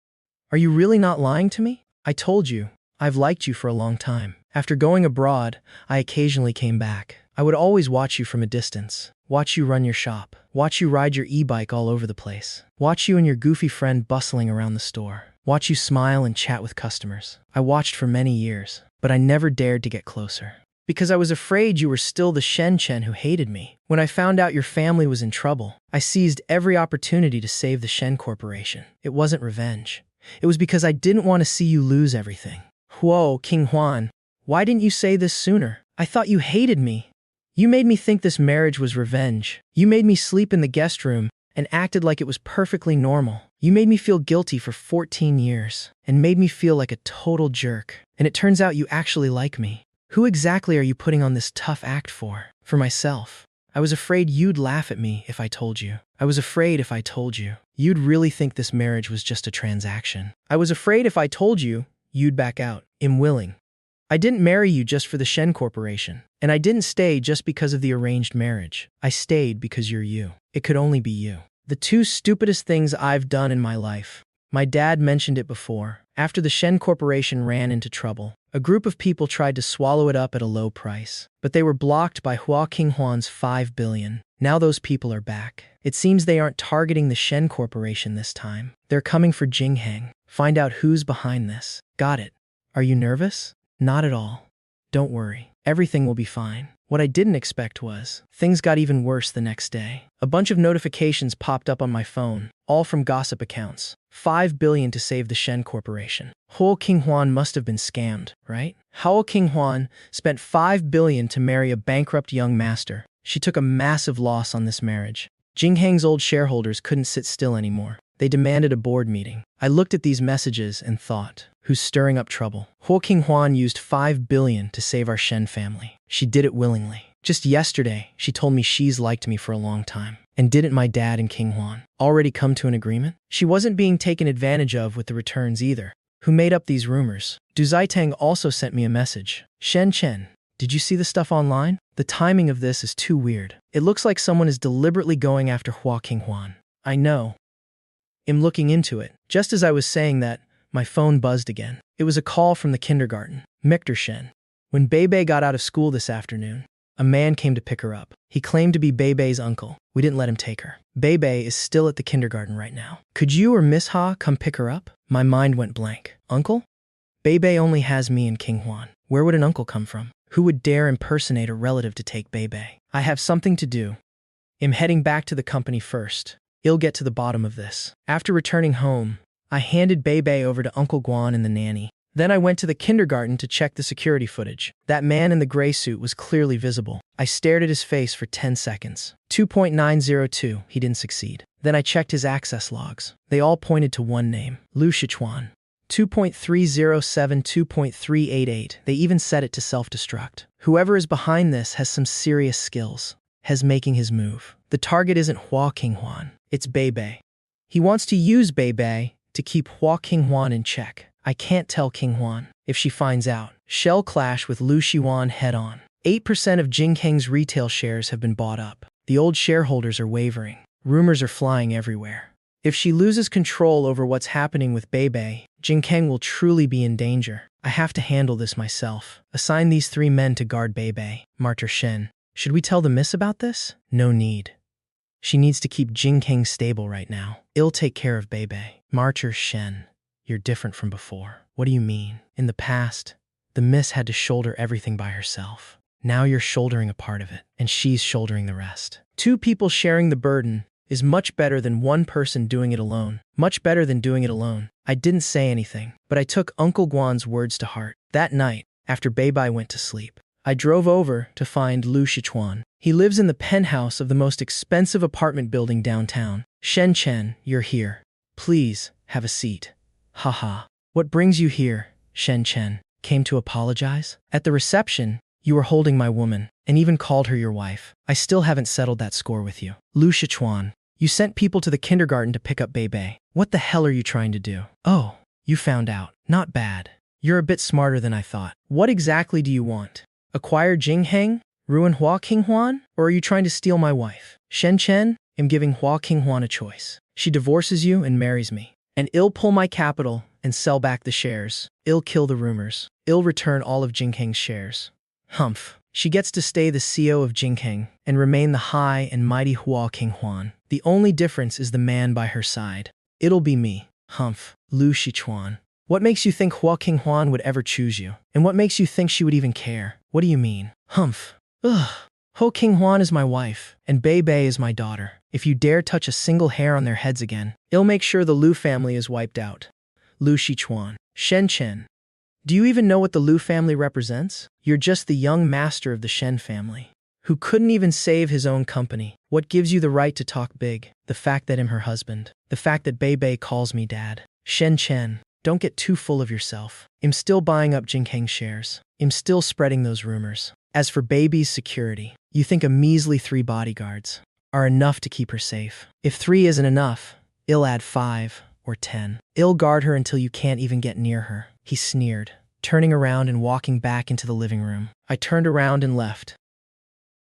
Are you really not lying to me? I told you, I've liked you for a long time. After going abroad, I occasionally came back. I would always watch you from a distance. Watch you run your shop. Watch you ride your e-bike all over the place. Watch you and your goofy friend bustling around the store. Watch you smile and chat with customers. I watched for many years, but I never dared to get closer. Because I was afraid you were still the Shen Chen who hated me. When I found out your family was in trouble, I seized every opportunity to save the Shen Corporation. It wasn't revenge. It was because I didn't want to see you lose everything. Huo Qinghuan, why didn't you say this sooner? I thought you hated me. You made me think this marriage was revenge. You made me sleep in the guest room and acted like it was perfectly normal. You made me feel guilty for 14 years and made me feel like a total jerk. And it turns out you actually like me. Who exactly are you putting on this tough act for? For myself. I was afraid you'd laugh at me if I told you. I was afraid if I told you, you'd really think this marriage was just a transaction. I was afraid if I told you, you'd back out. I'm willing. I didn't marry you just for the Shen Corporation. And I didn't stay just because of the arranged marriage. I stayed because you're you. It could only be you. The two stupidest things I've done in my life. My dad mentioned it before, After the Shen Corporation ran into trouble, a group of people tried to swallow it up at a low price, but they were blocked by Hua Qinghuan's 5 billion. Now those people are back. It seems they aren't targeting the Shen Corporation this time. They're coming for Jingheng. Find out who's behind this. Got it. Are you nervous? Not at all. Don't worry. Everything will be fine. What I didn't expect was, things got even worse the next day. A bunch of notifications popped up on my phone, all from gossip accounts. 5 billion to save the Shen Corporation. Huo Qinghuan must have been scammed, right? Huo Qinghuan spent 5 billion to marry a bankrupt young master. She took a massive loss on this marriage. Jingheng's old shareholders couldn't sit still anymore. They demanded a board meeting. I looked at these messages and thought, who's stirring up trouble? Huo Qinghuan used 5 billion to save our Shen family. She did it willingly. Just yesterday, she told me she's liked me for a long time. And didn't my dad and Qinghuan already come to an agreement? She wasn't being taken advantage of with the returns either. Who made up these rumors? Du Zitang also sent me a message. Shen Chen, did you see the stuff online? The timing of this is too weird. It looks like someone is deliberately going after Hua Qinghuan. I know. I'm looking into it. Just as I was saying that, my phone buzzed again. It was a call from the kindergarten. Mr. Shen. When Bebe got out of school this afternoon, a man came to pick her up. He claimed to be Bebe's uncle. We didn't let him take her. Bebe is still at the kindergarten right now. Could you or Miss Ha come pick her up? My mind went blank. Uncle? Bebe only has me and Qinghuan. Where would an uncle come from? Who would dare impersonate a relative to take Bebe? I have something to do. I'm heading back to the company first. I'll get to the bottom of this. After returning home, I handed Bebe over to Uncle Guan and the nanny. Then I went to the kindergarten to check the security footage. That man in the gray suit was clearly visible. I stared at his face for 10 seconds. 2.902, he didn't succeed. Then I checked his access logs. They all pointed to one name, Lu Shichuan. 2.307, 2.388, they even set it to self-destruct. Whoever is behind this has some serious skills. Has making his move. The target isn't Hua Qinghuan, it's Bebe. He wants to use Bebe to keep Hua Qinghuan in check. I can't tell Qinghuan. If she finds out, she'll clash with Lu Shiwan head-on. 8% of Jingheng's retail shares have been bought up. The old shareholders are wavering. Rumors are flying everywhere. If she loses control over what's happening with Bebe, Jingheng will truly be in danger. I have to handle this myself. Assign these 3 men to guard Bebe. Martyr Shen. Should we tell the miss about this? No need. She needs to keep Jingheng stable right now. I'll take care of Bebe. Martyr Shen. You're different from before. What do you mean? In the past, the miss had to shoulder everything by herself. Now you're shouldering a part of it, and she's shouldering the rest. 2 people sharing the burden is much better than 1 person doing it alone. Much better than doing it alone. I didn't say anything, but I took Uncle Guan's words to heart. That night, after Bebe went to sleep, I drove over to find Lu Shichuan. He lives in the penthouse of the most expensive apartment building downtown. Shen Chen, you're here. Please, have a seat. Haha. What brings you here, Shen Chen? Came to apologize? At the reception, you were holding my woman, and even called her your wife. I still haven't settled that score with you. Lu Shichuan, you sent people to the kindergarten to pick up Bebe. What the hell are you trying to do? Oh, you found out. Not bad. You're a bit smarter than I thought. What exactly do you want? Acquire Jingheng? Ruin Hua Qinghuan? Or are you trying to steal my wife? Shen Chen, I'm giving Hua Qinghuan a choice. She divorces you and marries me. And I'll pull my capital and sell back the shares. I'll kill the rumors. I'll return all of Jingheng's shares. Humph. She gets to stay the CEO of Jingheng and remain the high and mighty Hua Qinghuan. The only difference is the man by her side. It'll be me. Humph. Lu Shichuan. What makes you think Hua Qinghuan would ever choose you? And what makes you think she would even care? What do you mean? Humph. Ugh. Hua Qinghuan is my wife, and Bebe is my daughter. If you dare touch a single hair on their heads again, I'll make sure the Lu family is wiped out. Lu Shichuan. Shen Chen. Do you even know what the Lu family represents? You're just the young master of the Shen family, who couldn't even save his own company. What gives you the right to talk big? The fact that I'm her husband. The fact that Bebe calls me dad. Shen Chen. Don't get too full of yourself. I'm still buying up Jingheng shares. I'm still spreading those rumors. As for Bebe's security, you think a measly 3 bodyguards are enough to keep her safe. If 3 isn't enough, I'll add 5 or 10. I'll guard her until you can't even get near her. He sneered, turning around and walking back into the living room. I turned around and left.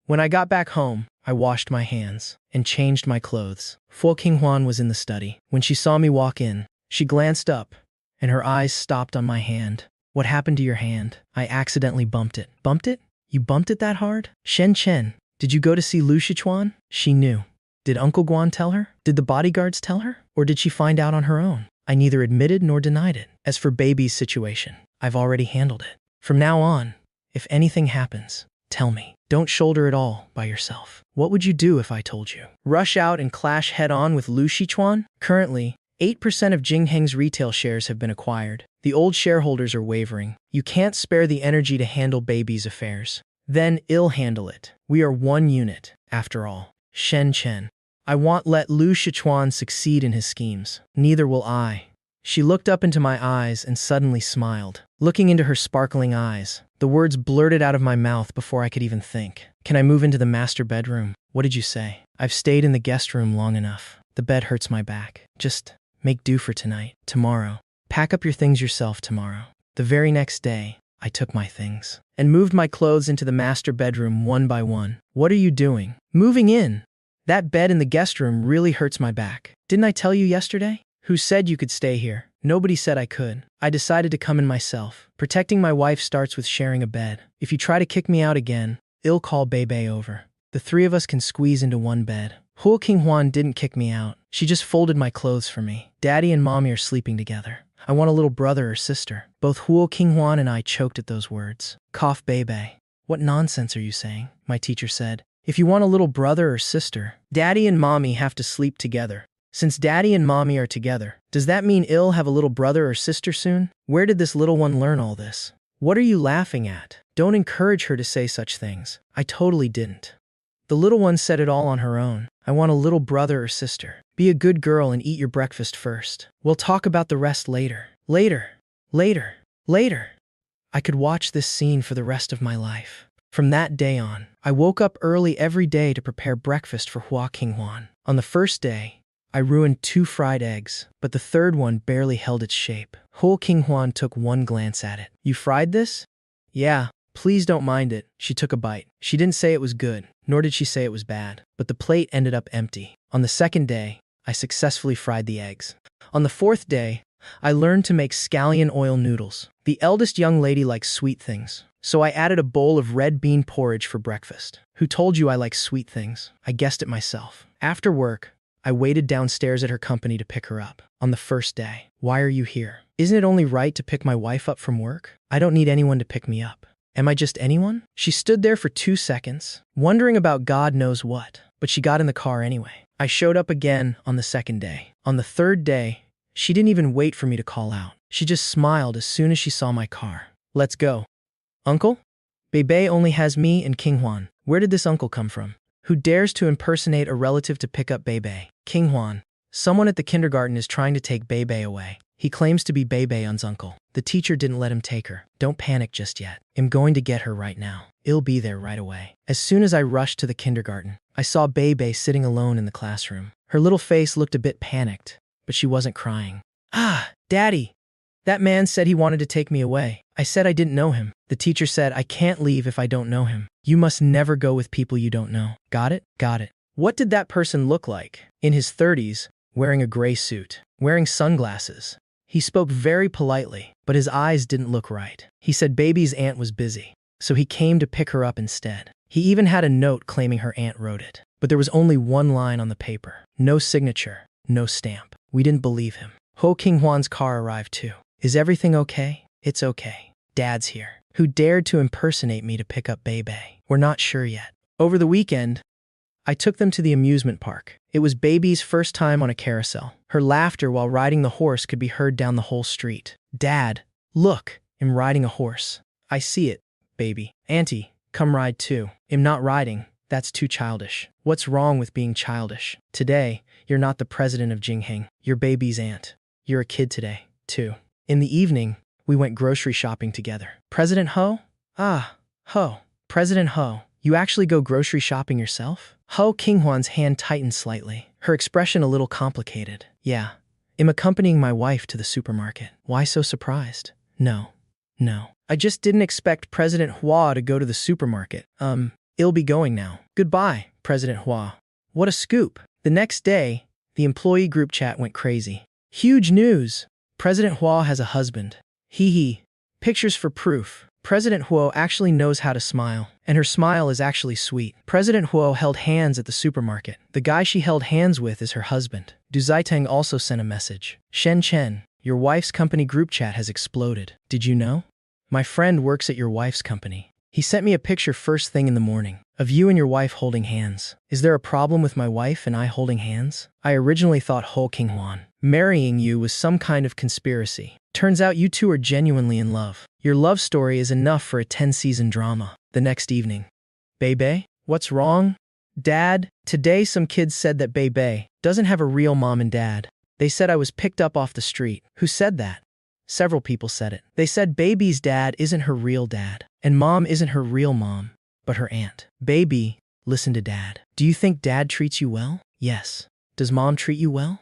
When I got back home, I washed my hands and changed my clothes. Hua Qinghuan was in the study. When she saw me walk in, she glanced up and her eyes stopped on my hand. What happened to your hand? I accidentally bumped it. Bumped it? You bumped it that hard? Shen Chen, did you go to see Lu Shichuan? She knew. Did Uncle Guan tell her? Did the bodyguards tell her? Or did she find out on her own? I neither admitted nor denied it. As for baby's situation, I've already handled it. From now on, if anything happens, tell me. Don't shoulder it all by yourself. What would you do if I told you? Rush out and clash head-on with Lu Shichuan? Currently, 8% of Jingheng's retail shares have been acquired. The old shareholders are wavering. You can't spare the energy to handle baby's affairs. Then I'll handle it. We are one unit, after all. Shen Chen. I won't let Lu Shichuan succeed in his schemes. Neither will I. She looked up into my eyes and suddenly smiled. Looking into her sparkling eyes, the words blurted out of my mouth before I could even think. Can I move into the master bedroom? What did you say? I've stayed in the guest room long enough. The bed hurts my back. Just make do for tonight. Tomorrow. Pack up your things yourself tomorrow. The very next day, I took my things and moved my clothes into the master bedroom one by one. What are you doing? Moving in. That bed in the guest room really hurts my back. Didn't I tell you yesterday? Who said you could stay here? Nobody said I could. I decided to come in myself. Protecting my wife starts with sharing a bed. If you try to kick me out again, I'll call Bebe over. The three of us can squeeze into one bed. Huo Qinghuan didn't kick me out. She just folded my clothes for me. Daddy and Mommy are sleeping together. I want a little brother or sister. Both Huo Qinghuan and I choked at those words. Cough Bebe. What nonsense are you saying? My teacher said. If you want a little brother or sister, Daddy and Mommy have to sleep together. Since Daddy and Mommy are together, does that mean I'll have a little brother or sister soon? Where did this little one learn all this? What are you laughing at? Don't encourage her to say such things. I totally didn't. The little one said it all on her own. I want a little brother or sister. Be a good girl and eat your breakfast first. We'll talk about the rest later. Later. Later. Later. I could watch this scene for the rest of my life. From that day on, I woke up early every day to prepare breakfast for Huo Qinghuan. On the first day, I ruined 2 fried eggs, but the third one barely held its shape. Huo Qinghuan took one glance at it. You fried this? Yeah, please don't mind it. She took a bite. She didn't say it was good, nor did she say it was bad, but the plate ended up empty. On the second day, I successfully fried the eggs. On the fourth day, I learned to make scallion oil noodles. The eldest young lady likes sweet things, so I added a bowl of red bean porridge for breakfast. Who told you I like sweet things? I guessed it myself. After work, I waited downstairs at her company to pick her up. On the first day, why are you here? Isn't it only right to pick my wife up from work? I don't need anyone to pick me up. Am I just anyone? She stood there for 2 seconds, wondering about God knows what, but she got in the car anyway. I showed up again on the second day. On the third day, she didn't even wait for me to call out. She just smiled as soon as she saw my car. Let's go. Uncle? Bebe only has me and Qinghuan. Where did this uncle come from? Who dares to impersonate a relative to pick up Bebe? Qinghuan. Someone at the kindergarten is trying to take Bebe away. He claims to be Bebe's uncle. The teacher didn't let him take her. Don't panic just yet. I'm going to get her right now. I'll be there right away. As soon as I rushed to the kindergarten, I saw Bebe sitting alone in the classroom. Her little face looked a bit panicked, but she wasn't crying. Ah, Daddy! That man said he wanted to take me away. I said I didn't know him. The teacher said I can't leave if I don't know him. You must never go with people you don't know. Got it? Got it. What did that person look like? In his 30s, wearing a gray suit, wearing sunglasses. He spoke very politely, but his eyes didn't look right. He said baby's aunt was busy, so he came to pick her up instead. He even had a note claiming her aunt wrote it. But there was only one line on the paper. No signature, no stamp. We didn't believe him. Huo Qinghuan's car arrived too. Is everything okay? It's okay. Dad's here. Who dared to impersonate me to pick up Bebe? We're not sure yet. Over the weekend, I took them to the amusement park. It was Baby's first time on a carousel. Her laughter while riding the horse could be heard down the whole street. Dad, look, I'm riding a horse. I see it, Baby. Auntie, come ride too. I'm not riding. That's too childish. What's wrong with being childish? Today, you're not the president of Jingheng. You're Baby's aunt. You're a kid today, too. In the evening, we went grocery shopping together. President Ho? Ah, Ho. President Ho. You actually go grocery shopping yourself? Huo Qinghuan's hand tightened slightly, her expression a little complicated. Yeah, I'm accompanying my wife to the supermarket. Why so surprised? No. I just didn't expect President Hua to go to the supermarket. I'll be going now. Goodbye, President Hua. What a scoop. The next day, the employee group chat went crazy. Huge news! President Hua has a husband. Hee hee. Pictures for proof. President Huo actually knows how to smile, and her smile is actually sweet. President Huo held hands at the supermarket. The guy she held hands with is her husband. Du Ziteng also sent a message. Shen Chen, your wife's company group chat has exploded. Did you know? My friend works at your wife's company. He sent me a picture first thing in the morning of you and your wife holding hands. Is there a problem with my wife and I holding hands? I originally thought Ho Qinghuan marrying you was some kind of conspiracy. Turns out you two are genuinely in love. Your love story is enough for a 10-season drama. The next evening. Bebe? What's wrong? Dad, today some kids said that Bebe doesn't have a real mom and dad. They said I was picked up off the street. Who said that? Several people said it. They said Baby's dad isn't her real dad, and mom isn't her real mom, but her aunt. Baby, listen to dad. Do you think dad treats you well? Yes. Does mom treat you well?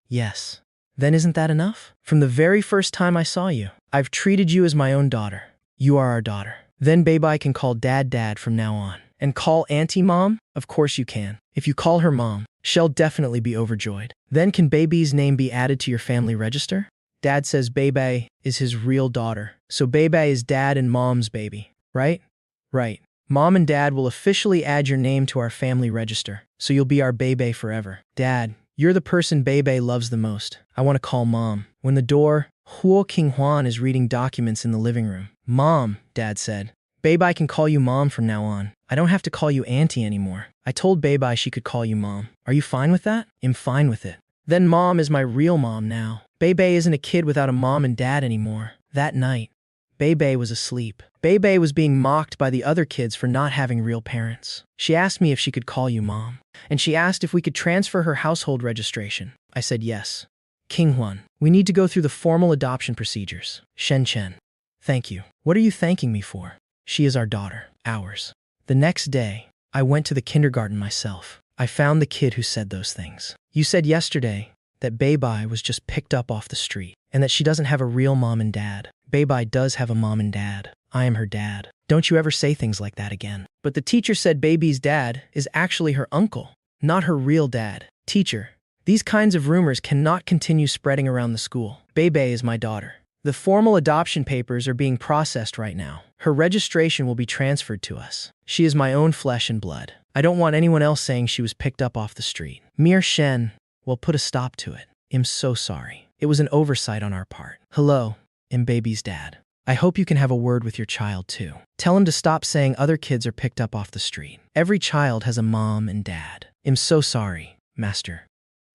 Yes. Then isn't that enough? From the very first time I saw you, I've treated you as my own daughter. You are our daughter. Then Baby can call dad dad from now on. And call auntie mom? Of course you can. If you call her mom, she'll definitely be overjoyed. Then can Baby's name be added to your family register? Dad says Baby is his real daughter. So Baby is dad and mom's baby, right? Right. Mom and dad will officially add your name to our family register, so you'll be our Baby forever. Dad, you're the person Baby loves the most. I want to call mom. When the door, Huo Qinghuan is reading documents in the living room. Mom, dad said. Baby can call you mom from now on. I don't have to call you auntie anymore. I told Baby she could call you mom. Are you fine with that? I'm fine with it. Then mom is my real mom now. Baby isn't a kid without a mom and dad anymore. That night, Baby was asleep. Baby was being mocked by the other kids for not having real parents. She asked me if she could call you mom, and she asked if we could transfer her household registration. I said yes. Qinghuan, we need to go through the formal adoption procedures. Shen Chen, thank you. What are you thanking me for? She is our daughter. Ours. The next day, I went to the kindergarten myself. I found the kid who said those things. You said yesterday that Baby was just picked up off the street and that she doesn't have a real mom and dad. Baby does have a mom and dad. I am her dad. Don't you ever say things like that again. But the teacher said Baby's dad is actually her uncle, not her real dad. Teacher, these kinds of rumors cannot continue spreading around the school. Baby is my daughter. The formal adoption papers are being processed right now. Her registration will be transferred to us. She is my own flesh and blood. I don't want anyone else saying she was picked up off the street. Mere Shen will put a stop to it. I'm so sorry. It was an oversight on our part. Hello, I'm Baby's dad. I hope you can have a word with your child too. Tell him to stop saying other kids are picked up off the street. Every child has a mom and dad. I'm so sorry, Master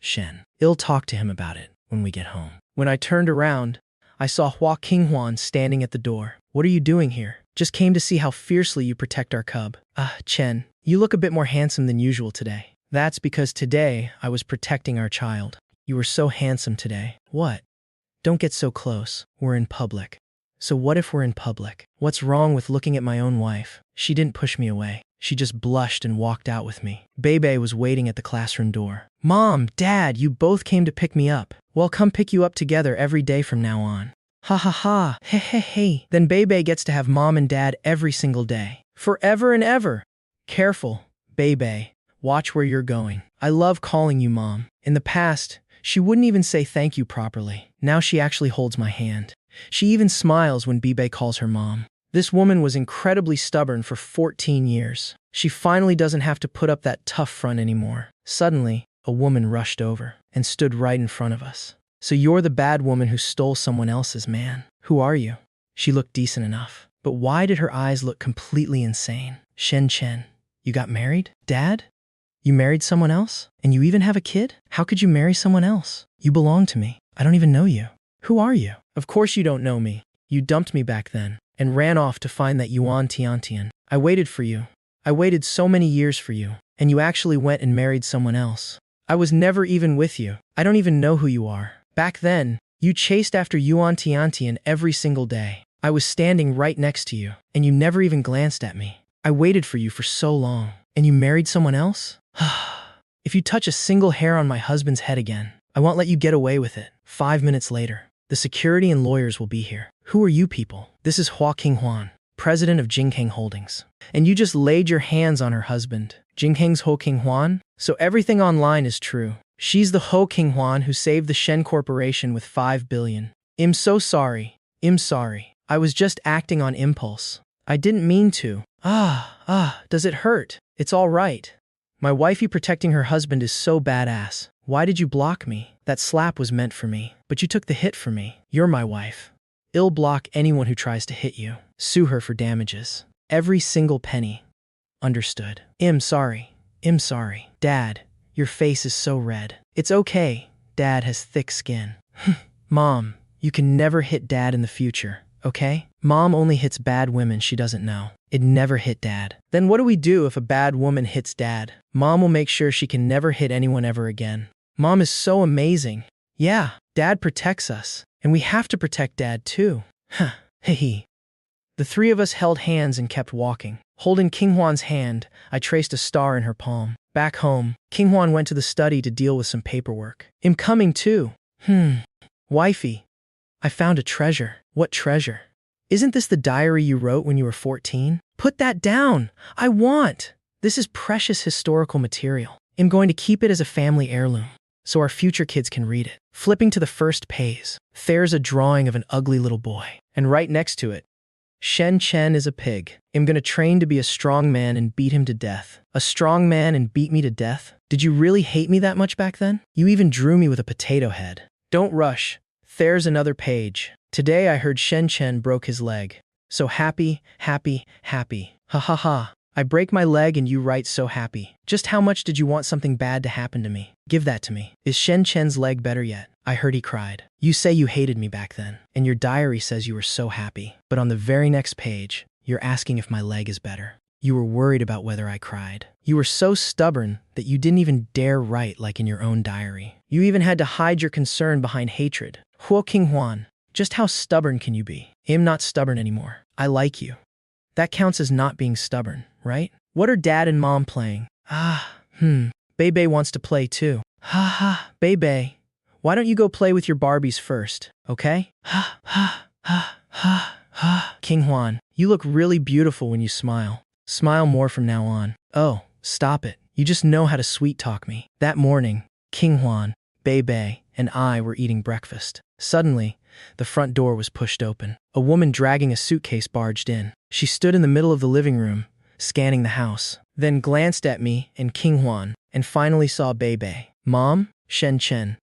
Shen. I'll talk to him about it when we get home. When I turned around, I saw Hua Qinghuan standing at the door. What are you doing here? Just came to see how fiercely you protect our cub. Chen, you look a bit more handsome than usual today. That's because today I was protecting our child. You were so handsome today. What? Don't get so close. We're in public. So what if we're in public? What's wrong with looking at my own wife? She didn't push me away. She just blushed and walked out with me. Baby was waiting at the classroom door. Mom, Dad, you both came to pick me up. Well, come pick you up together every day from now on. Ha ha ha, he he he. Then Baby gets to have mom and dad every single day. Forever and ever. Careful, Baby. Watch where you're going. I love calling you mom. In the past, she wouldn't even say thank you properly. Now she actually holds my hand. She even smiles when Baby calls her mom. This woman was incredibly stubborn for 14 years. She finally doesn't have to put up that tough front anymore. Suddenly, a woman rushed over and stood right in front of us. So you're the bad woman who stole someone else's man. Who are you? She looked decent enough. But why did her eyes look completely insane? Shen Chen, you got married? Dad? You married someone else? And you even have a kid? How could you marry someone else? You belong to me. I don't even know you. Who are you? Of course you don't know me. You dumped me back then and ran off to find that Yuan Tiantian. I waited for you. I waited so many years for you, and you actually went and married someone else. I was never even with you. I don't even know who you are. Back then, you chased after Yuan Tiantian every single day. I was standing right next to you, and you never even glanced at me. I waited for you for so long, and you married someone else? If you touch a single hair on my husband's head again, I won't let you get away with it. 5 minutes later, the security and lawyers will be here. Who are you people? This is Hua Qinghuan, president of Jingkang Holdings. And you just laid your hands on her husband. Jingkang's Ho Qinghuan? So everything online is true. She's the Ho King Hwan who saved the Shen Corporation with 5 billion. I'm so sorry. I'm sorry. I was just acting on impulse. I didn't mean to. Does it hurt? It's all right. My wifey protecting her husband is so badass. Why did you block me? That slap was meant for me, but you took the hit for me. You're my wife. I'll block anyone who tries to hit you. Sue her for damages. Every single penny. Understood. I'm sorry. I'm sorry. Dad, your face is so red. It's okay. Dad has thick skin. Mom, you can never hit Dad in the future, okay? Mom only hits bad women she doesn't know. It never hit Dad. Then what do we do if a bad woman hits Dad? Mom will make sure she can never hit anyone ever again. Mom is so amazing. Yeah, Dad protects us. And we have to protect Dad too. Hehe. The three of us held hands and kept walking. Holding King Hwan's hand, I traced a star in her palm. Back home, King Hwan went to the study to deal with some paperwork. I'm coming too. Wifey, I found a treasure. What treasure? Isn't this the diary you wrote when you were 14? Put that down. I want. This is precious historical material. I'm going to keep it as a family heirloom, so our future kids can read it. Flipping to the first page, there's a drawing of an ugly little boy. And right next to it, Shen Chen is a pig. I'm gonna train to be a strong man and beat him to death. A strong man and beat me to death? Did you really hate me that much back then? You even drew me with a potato head. Don't rush. There's another page. Today I heard Shen Chen broke his leg. So happy, happy, happy. Ha ha ha. I break my leg and you write so happy. Just how much did you want something bad to happen to me? Give that to me. Is Shen Chen's leg better yet? I heard he cried. You say you hated me back then, and your diary says you were so happy. But on the very next page, you're asking if my leg is better. You were worried about whether I cried. You were so stubborn that you didn't even dare write like in your own diary. You even had to hide your concern behind hatred. Huo King Hwan, just how stubborn can you be? I'm not stubborn anymore. I like you. That counts as not being stubborn, right? What are Dad and Mom playing? Bebe wants to play too. Bebe, why don't you go play with your Barbies first, okay? King Hwan, you look really beautiful when you smile. Smile more from now on. Oh, stop it. You just know how to sweet talk me. That morning, King Hwan, Bebe, and I were eating breakfast. Suddenly, the front door was pushed open. A woman dragging a suitcase barged in. She stood in the middle of the living room, scanning the house, then glanced at me and King Hwan, and finally saw Bebe. Mom? Shen Chen.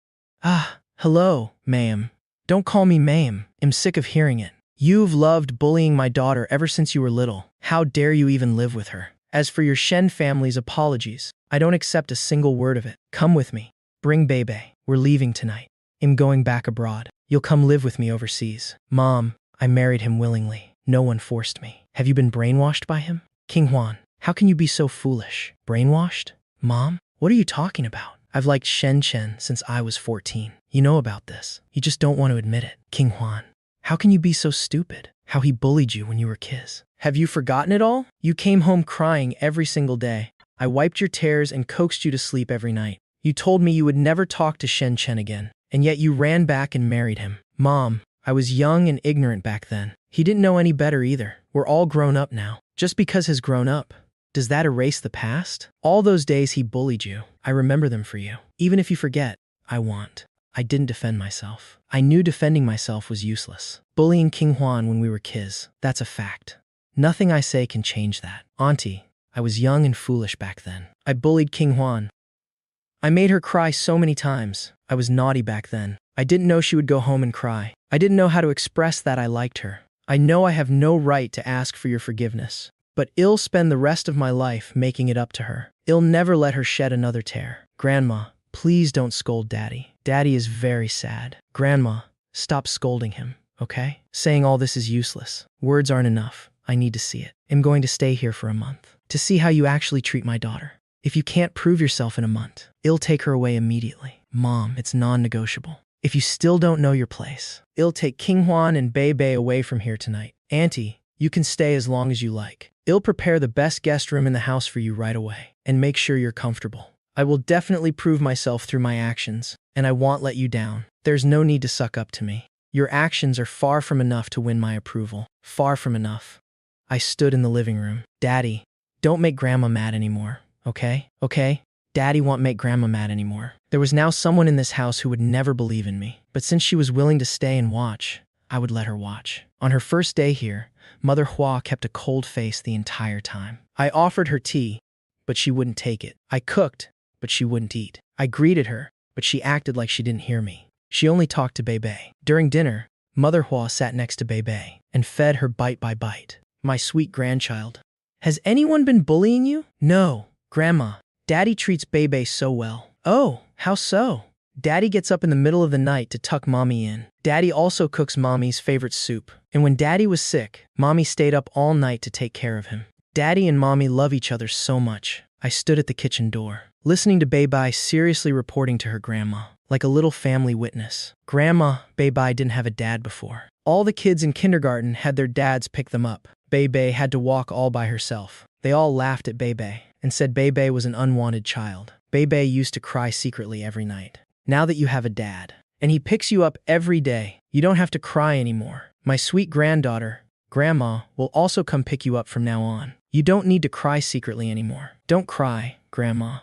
Hello, ma'am. Don't call me ma'am. I'm sick of hearing it. You've loved bullying my daughter ever since you were little. How dare you even live with her? As for your Shen family's apologies, I don't accept a single word of it. Come with me. Bring Bebe. We're leaving tonight. I'm going back abroad. You'll come live with me overseas. Mom, I married him willingly. No one forced me. Have you been brainwashed by him? King Hwan, how can you be so foolish? Brainwashed? Mom, what are you talking about? I've liked Shen Chen since I was 14. You know about this. You just don't want to admit it. King Hwan, how can you be so stupid? How he bullied you when you were kids. Have you forgotten it all? You came home crying every single day. I wiped your tears and coaxed you to sleep every night. You told me you would never talk to Shen Chen again, and yet you ran back and married him. Mom, I was young and ignorant back then. He didn't know any better either. We're all grown up now. Just because he's grown up, does that erase the past? All those days he bullied you, I remember them for you. Even if you forget, I didn't defend myself. I knew defending myself was useless. Bullying King Hwan when we were kids, that's a fact. Nothing I say can change that. Auntie, I was young and foolish back then. I bullied King Hwan. I made her cry so many times. I was naughty back then. I didn't know she would go home and cry. I didn't know how to express that I liked her. I know I have no right to ask for your forgiveness, but I'll spend the rest of my life making it up to her. I'll never let her shed another tear. Grandma, please don't scold Daddy. Daddy is very sad. Grandma, stop scolding him, okay? Saying all this is useless. Words aren't enough. I need to see it. I'm going to stay here for a month to see how you actually treat my daughter. If you can't prove yourself in a month, I'll take her away immediately. Mom, it's non-negotiable. If you still don't know your place, I'll take King Hwan and Bebe away from here tonight. Auntie, you can stay as long as you like. I'll prepare the best guest room in the house for you right away and make sure you're comfortable. I will definitely prove myself through my actions, and I won't let you down. There's no need to suck up to me. Your actions are far from enough to win my approval. Far from enough. I stood in the living room. Daddy, don't make Grandma mad anymore, okay? Okay? Daddy won't make Grandma mad anymore. There was now someone in this house who would never believe in me. But since she was willing to stay and watch, I would let her watch. On her first day here, Mother Hua kept a cold face the entire time. I offered her tea, but she wouldn't take it. I cooked, but she wouldn't eat. I greeted her, but she acted like she didn't hear me. She only talked to Bebe. During dinner, Mother Hua sat next to Bebe and fed her bite by bite. My sweet grandchild. Has anyone been bullying you? No, Grandma. Daddy treats Bebe so well. Oh, how so? Daddy gets up in the middle of the night to tuck Mommy in. Daddy also cooks Mommy's favorite soup. And when Daddy was sick, Mommy stayed up all night to take care of him. Daddy and Mommy love each other so much. I stood at the kitchen door, listening to Bebe seriously reporting to her grandma, like a little family witness. Grandma, Bebe didn't have a dad before. All the kids in kindergarten had their dads pick them up. Bebe had to walk all by herself. They all laughed at Bebe and said Bebe was an unwanted child. Bebe used to cry secretly every night. Now that you have a dad, and he picks you up every day, you don't have to cry anymore. My sweet granddaughter, Grandma, will also come pick you up from now on. You don't need to cry secretly anymore. Don't cry, Grandma.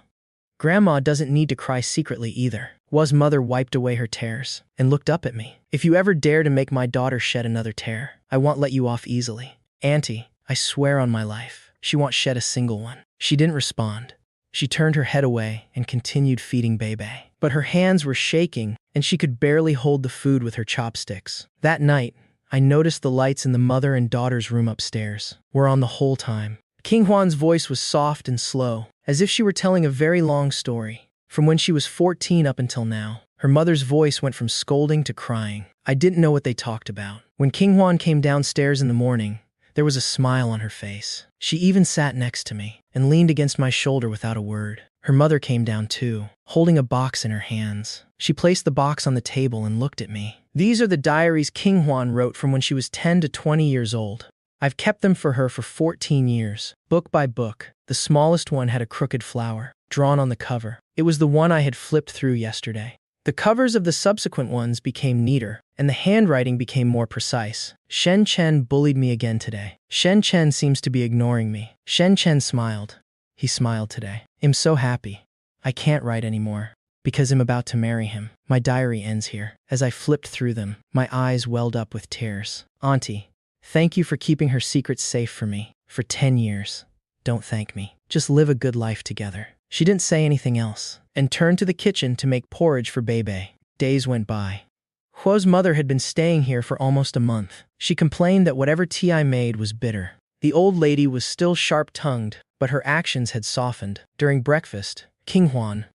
Grandma doesn't need to cry secretly either. Wa's mother wiped away her tears and looked up at me. If you ever dare to make my daughter shed another tear, I won't let you off easily. Auntie, I swear on my life, she won't shed a single one. She didn't respond. She turned her head away and continued feeding Bebe. But her hands were shaking, and she could barely hold the food with her chopsticks. That night, I noticed the lights in the mother and daughter's room upstairs were on the whole time. King Huan's voice was soft and slow, as if she were telling a very long story. From when she was 14 up until now, her mother's voice went from scolding to crying. I didn't know what they talked about. When King Huan came downstairs in the morning, there was a smile on her face. She even sat next to me and leaned against my shoulder without a word. Her mother came down too, holding a box in her hands. She placed the box on the table and looked at me. These are the diaries King Huan wrote from when she was 10 to 20 years old. I've kept them for her for 14 years, book by book. The smallest one had a crooked flower drawn on the cover. It was the one I had flipped through yesterday. The covers of the subsequent ones became neater, and the handwriting became more precise. Shen Chen bullied me again today. Shen Chen seems to be ignoring me. Shen Chen smiled. He smiled today. I'm so happy. I can't write anymore, because I'm about to marry him. My diary ends here. As I flipped through them, my eyes welled up with tears. Auntie, thank you for keeping her secrets safe for me. For 10 years. Don't thank me. Just live a good life together. She didn't say anything else, and turned to the kitchen to make porridge for Bebe. Days went by. Huo's mother had been staying here for almost a month. She complained that whatever tea I made was bitter. The old lady was still sharp-tongued, but her actions had softened. During breakfast, King Huan,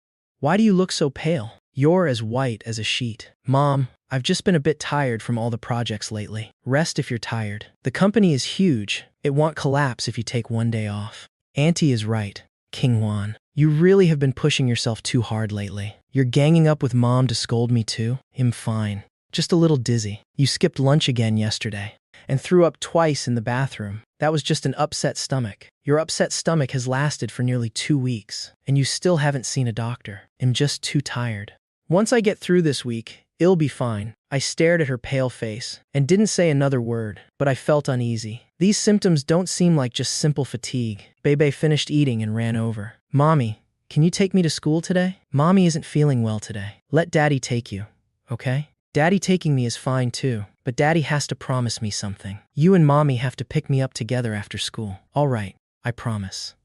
why do you look so pale? You're as white as a sheet. Mom, I've just been a bit tired from all the projects lately. Rest if you're tired. The company is huge. It won't collapse if you take one day off. Auntie is right, King Huan. You really have been pushing yourself too hard lately. You're ganging up with Mom to scold me too? I'm fine. Just a little dizzy. You skipped lunch again yesterday and threw up twice in the bathroom. That was just an upset stomach. Your upset stomach has lasted for nearly 2 weeks, and you still haven't seen a doctor. I'm just too tired. Once I get through this week, it'll be fine. I stared at her pale face and didn't say another word, but I felt uneasy. These symptoms don't seem like just simple fatigue. Bebe finished eating and ran over. Mommy, can you take me to school today? Mommy isn't feeling well today. Let Daddy take you, okay? Daddy taking me is fine too, but Daddy has to promise me something. You and Mommy have to pick me up together after school. All right, I promise.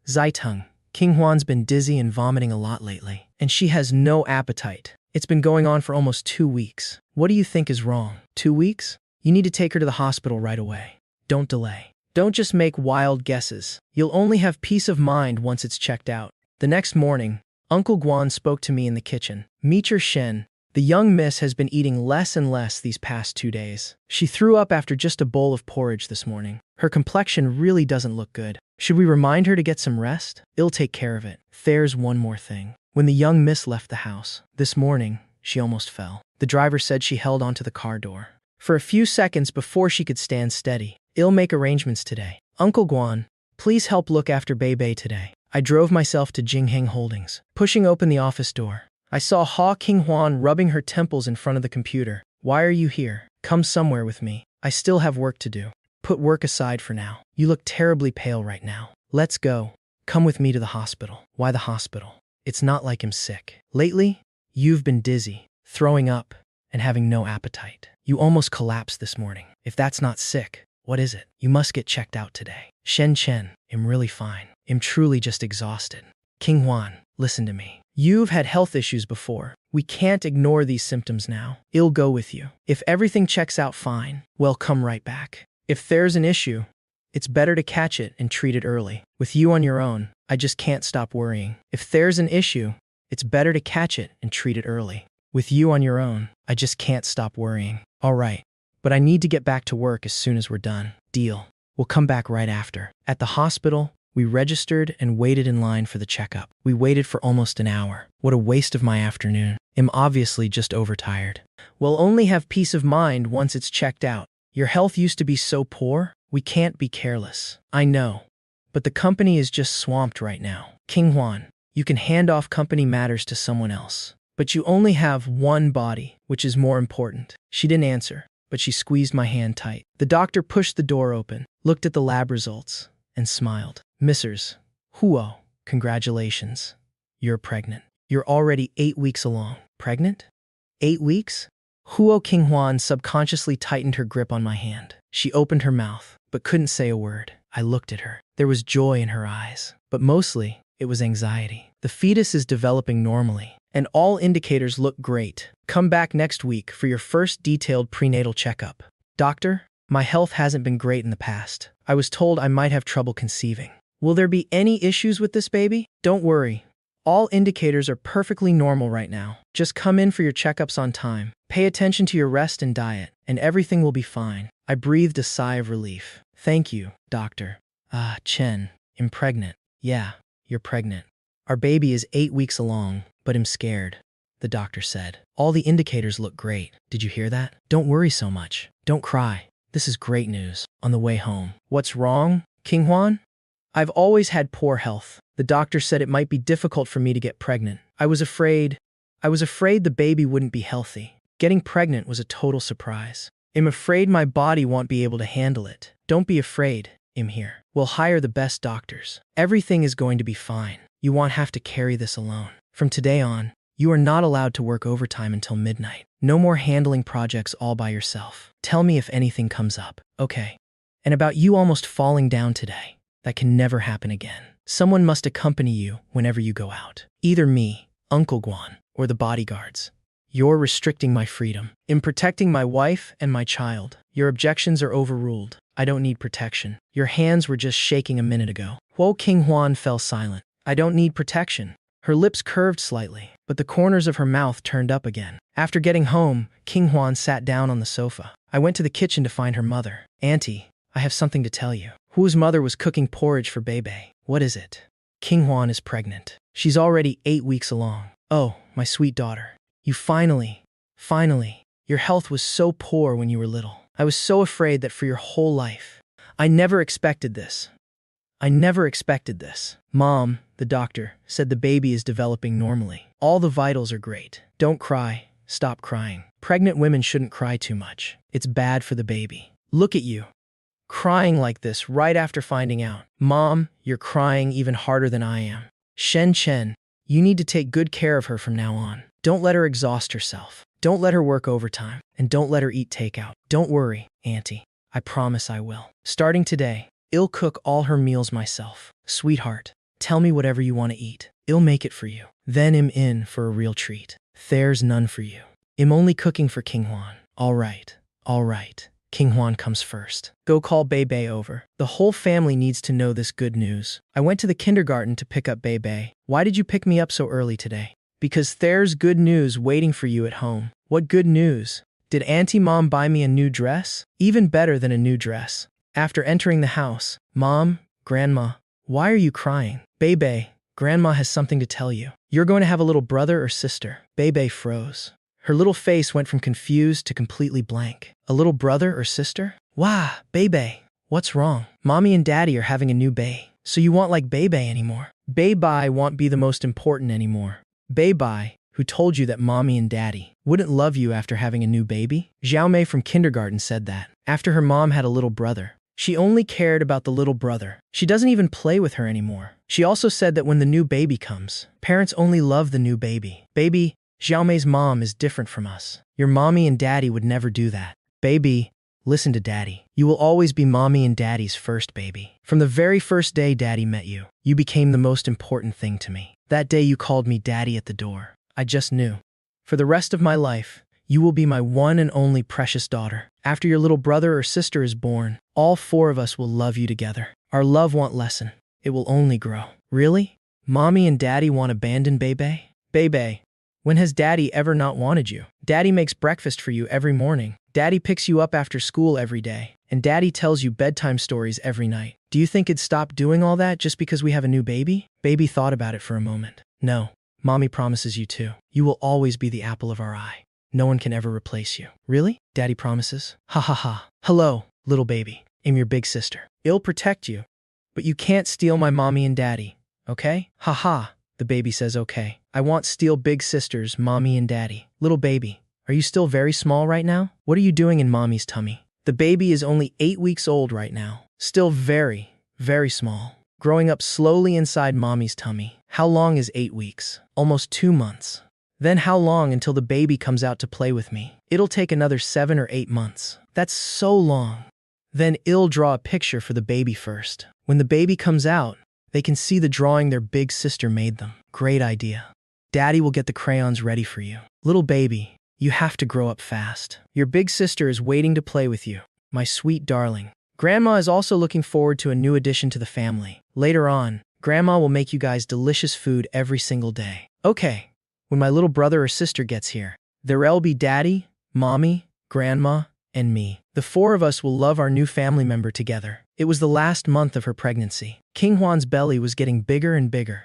Zaitung, King Huan's been dizzy and vomiting a lot lately, and she has no appetite. It's been going on for almost 2 weeks. What do you think is wrong? 2 weeks? You need to take her to the hospital right away. Don't delay. Don't just make wild guesses. You'll only have peace of mind once it's checked out. The next morning, Uncle Guan spoke to me in the kitchen. Meecher Shen, the young miss has been eating less and less these past 2 days. She threw up after just a bowl of porridge this morning. Her complexion really doesn't look good. Should we remind her to get some rest? It'll take care of it. There's one more thing. When the young miss left the house this morning, she almost fell. The driver said she held onto the car door for a few seconds before she could stand steady. I'll make arrangements today. Uncle Guan, please help look after Bebe today. I drove myself to Jingheng Holdings. Pushing open the office door, I saw Ha King Huan rubbing her temples in front of the computer. Why are you here? Come somewhere with me. I still have work to do. Put work aside for now. You look terribly pale right now. Let's go. Come with me to the hospital. Why the hospital? It's not like him sick. Lately, you've been dizzy, throwing up, and having no appetite. You almost collapsed this morning. If that's not sick, what is it? You must get checked out today. Shen Chen, I'm really fine. I'm truly just exhausted. King Huan, listen to me. You've had health issues before. We can't ignore these symptoms now. It'll go with you. If everything checks out fine, well, come right back. If there's an issue, it's better to catch it and treat it early. With you on your own, I just can't stop worrying. If there's an issue, it's better to catch it and treat it early. With you on your own, I just can't stop worrying. All right, but I need to get back to work as soon as we're done. Deal. We'll come back right after. At the hospital, we registered and waited in line for the checkup. We waited for almost an hour. What a waste of my afternoon. I'm obviously just overtired. We'll only have peace of mind once it's checked out. Your health used to be so poor, we can't be careless. I know, but the company is just swamped right now. King Huan, you can hand off company matters to someone else. But you only have one body, which is more important. She didn't answer, but she squeezed my hand tight. The doctor pushed the door open, looked at the lab results, and smiled. Mrs. Huo, congratulations. You're pregnant. You're already 8 weeks along. Pregnant? 8 weeks? Huo King Huan subconsciously tightened her grip on my hand. She opened her mouth, but couldn't say a word. I looked at her. There was joy in her eyes, but mostly it was anxiety. The fetus is developing normally, and all indicators look great. Come back next week for your first detailed prenatal checkup. Doctor, my health hasn't been great in the past. I was told I might have trouble conceiving. Will there be any issues with this baby? Don't worry. All indicators are perfectly normal right now. Just come in for your checkups on time. Pay attention to your rest and diet, and everything will be fine. I breathed a sigh of relief. Thank you, doctor. Chen, I'm pregnant. Yeah, you're pregnant. Our baby is 8 weeks along, but I'm scared, the doctor said. All the indicators look great. Did you hear that? Don't worry so much. Don't cry. This is great news. On the way home. What's wrong, King Huan? I've always had poor health. The doctor said it might be difficult for me to get pregnant. I was afraid the baby wouldn't be healthy. Getting pregnant was a total surprise. I'm afraid my body won't be able to handle it. Don't be afraid. I'm here. We'll hire the best doctors. Everything is going to be fine. You won't have to carry this alone. From today on, you are not allowed to work overtime until midnight. No more handling projects all by yourself. Tell me if anything comes up. Okay. And about you almost falling down today. That can never happen again. Someone must accompany you whenever you go out. Either me, Uncle Guan, or the bodyguards. You're restricting my freedom. In protecting my wife and my child. Your objections are overruled. I don't need protection. Your hands were just shaking a minute ago. Huo King Huan fell silent. I don't need protection. Her lips curved slightly, but the corners of her mouth turned up again. After getting home, King Huan sat down on the sofa. I went to the kitchen to find her mother. Auntie, I have something to tell you. Huo's mother was cooking porridge for Bebe. What is it? King Huan is pregnant. She's already 8 weeks along. Oh, my sweet daughter. You finally. Your health was so poor when you were little. I was so afraid that for your whole life. I never expected this. Mom, the doctor, said the baby is developing normally. All the vitals are great. Don't cry. Stop crying. Pregnant women shouldn't cry too much. It's bad for the baby. Look at you. Crying like this right after finding out. Mom, you're crying even harder than I am. Shen Chen, you need to take good care of her from now on. Don't let her exhaust herself. Don't let her work overtime. And don't let her eat takeout. Don't worry, Auntie. I promise I will. Starting today, I'll cook all her meals myself. Sweetheart, tell me whatever you want to eat. I'll make it for you. Then I'm in for a real treat. There's none for you. I'm only cooking for King Huan. All right. King Huan comes first. Go call Bebe over. The whole family needs to know this good news. I went to the kindergarten to pick up Bebe. Why did you pick me up so early today? Because there's good news waiting for you at home. What good news? Did Auntie Mom buy me a new dress? Even better than a new dress. After entering the house, Mom, Grandma, why are you crying? Bebe, Grandma has something to tell you. You're going to have a little brother or sister. Bebe froze. Her little face went from confused to completely blank. A little brother or sister? Wah, Bebe, what's wrong? Mommy and Daddy are having a new bae. So you won't like Bebe anymore. Bebe won't be the most important anymore. Bebe, who told you that Mommy and Daddy wouldn't love you after having a new baby? Xiaomei from kindergarten said that. After her mom had a little brother, She only cared about the little brother. She doesn't even play with her anymore. She also said that when the new baby comes, parents only love the new baby. Baby, Xiaomei's mom is different from us. Your mommy and daddy would never do that. Baby, listen to daddy. You will always be mommy and daddy's first baby. From the very first day daddy met you, you became the most important thing to me. That day you called me daddy at the door. I just knew. For the rest of my life, you will be my one and only precious daughter. After your little brother or sister is born, all four of us will love you together. Our love won't lessen. It will only grow. Really? Mommy and daddy won't abandon Bebe? Bebe, when has daddy ever not wanted you? Daddy makes breakfast for you every morning. Daddy picks you up after school every day. And daddy tells you bedtime stories every night. Do you think it'd stop doing all that just because we have a new baby? Baby thought about it for a moment. No, mommy promises you too. You will always be the apple of our eye. No one can ever replace you. Really? Daddy promises? Ha ha ha. Hello, little baby. I'm your big sister. I'll protect you. But you can't steal my mommy and daddy, okay? Ha ha. The baby says okay. I want steal big sisters, mommy and daddy. Little baby, are you still very small right now? What are you doing in mommy's tummy? The baby is only 8 weeks old right now. Still very, very small. Growing up slowly inside mommy's tummy. How long is 8 weeks? Almost 2 months. Then how long until the baby comes out to play with me? It'll take another 7 or 8 months. That's so long. Then I'll draw a picture for the baby first. When the baby comes out, they can see the drawing their big sister made them. Great idea. Daddy will get the crayons ready for you. Little baby, you have to grow up fast. Your big sister is waiting to play with you, my sweet darling. Grandma is also looking forward to a new addition to the family. Later on, Grandma will make you guys delicious food every single day. Okay. When my little brother or sister gets here, there'll be daddy, mommy, grandma, and me. The four of us will love our new family member together. It was the last month of her pregnancy. King Huan's belly was getting bigger and bigger.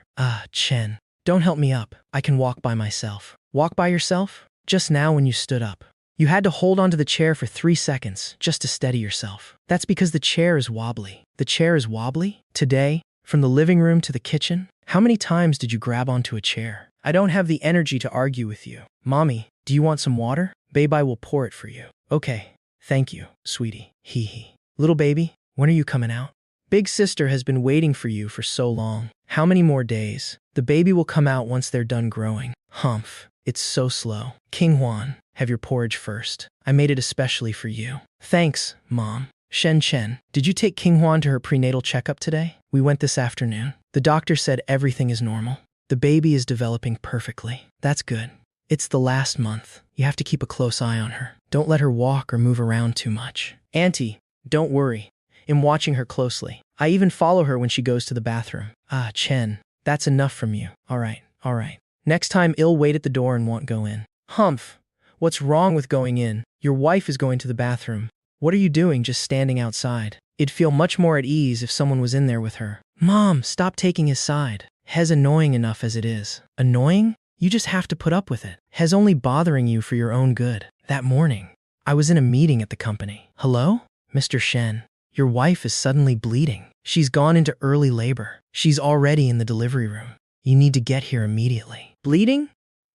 Chen, don't help me up. I can walk by myself. Walk by yourself? Just now when you stood up. You had to hold onto the chair for 3 seconds just to steady yourself. That's because the chair is wobbly. The chair is wobbly? Today, from the living room to the kitchen, how many times did you grab onto a chair? I don't have the energy to argue with you. Mommy, do you want some water? Baby will pour it for you. Okay, thank you, sweetie. Hee hee. Little baby, when are you coming out? Big sister has been waiting for you for so long. How many more days? The baby will come out once they're done growing. Humph, it's so slow. King Huan, have your porridge first. I made it especially for you. Thanks, Mom. Shen Chen, did you take King Huan to her prenatal checkup today? We went this afternoon. The doctor said everything is normal. The baby is developing perfectly. That's good. It's the last month. You have to keep a close eye on her. Don't let her walk or move around too much. Auntie, don't worry. I'm watching her closely. I even follow her when she goes to the bathroom. Chen, that's enough from you. All right. Next time I'll wait at the door and won't go in. Humph, what's wrong with going in? Your wife is going to the bathroom. What are you doing just standing outside? It'd feel much more at ease if someone was in there with her. Mom, stop taking his side. Hez annoying enough as it is. Annoying? You just have to put up with it. Hez only bothering you for your own good. That morning, I was in a meeting at the company. Hello? Mr. Shen, your wife is suddenly bleeding. She's gone into early labor. She's already in the delivery room. You need to get here immediately. Bleeding?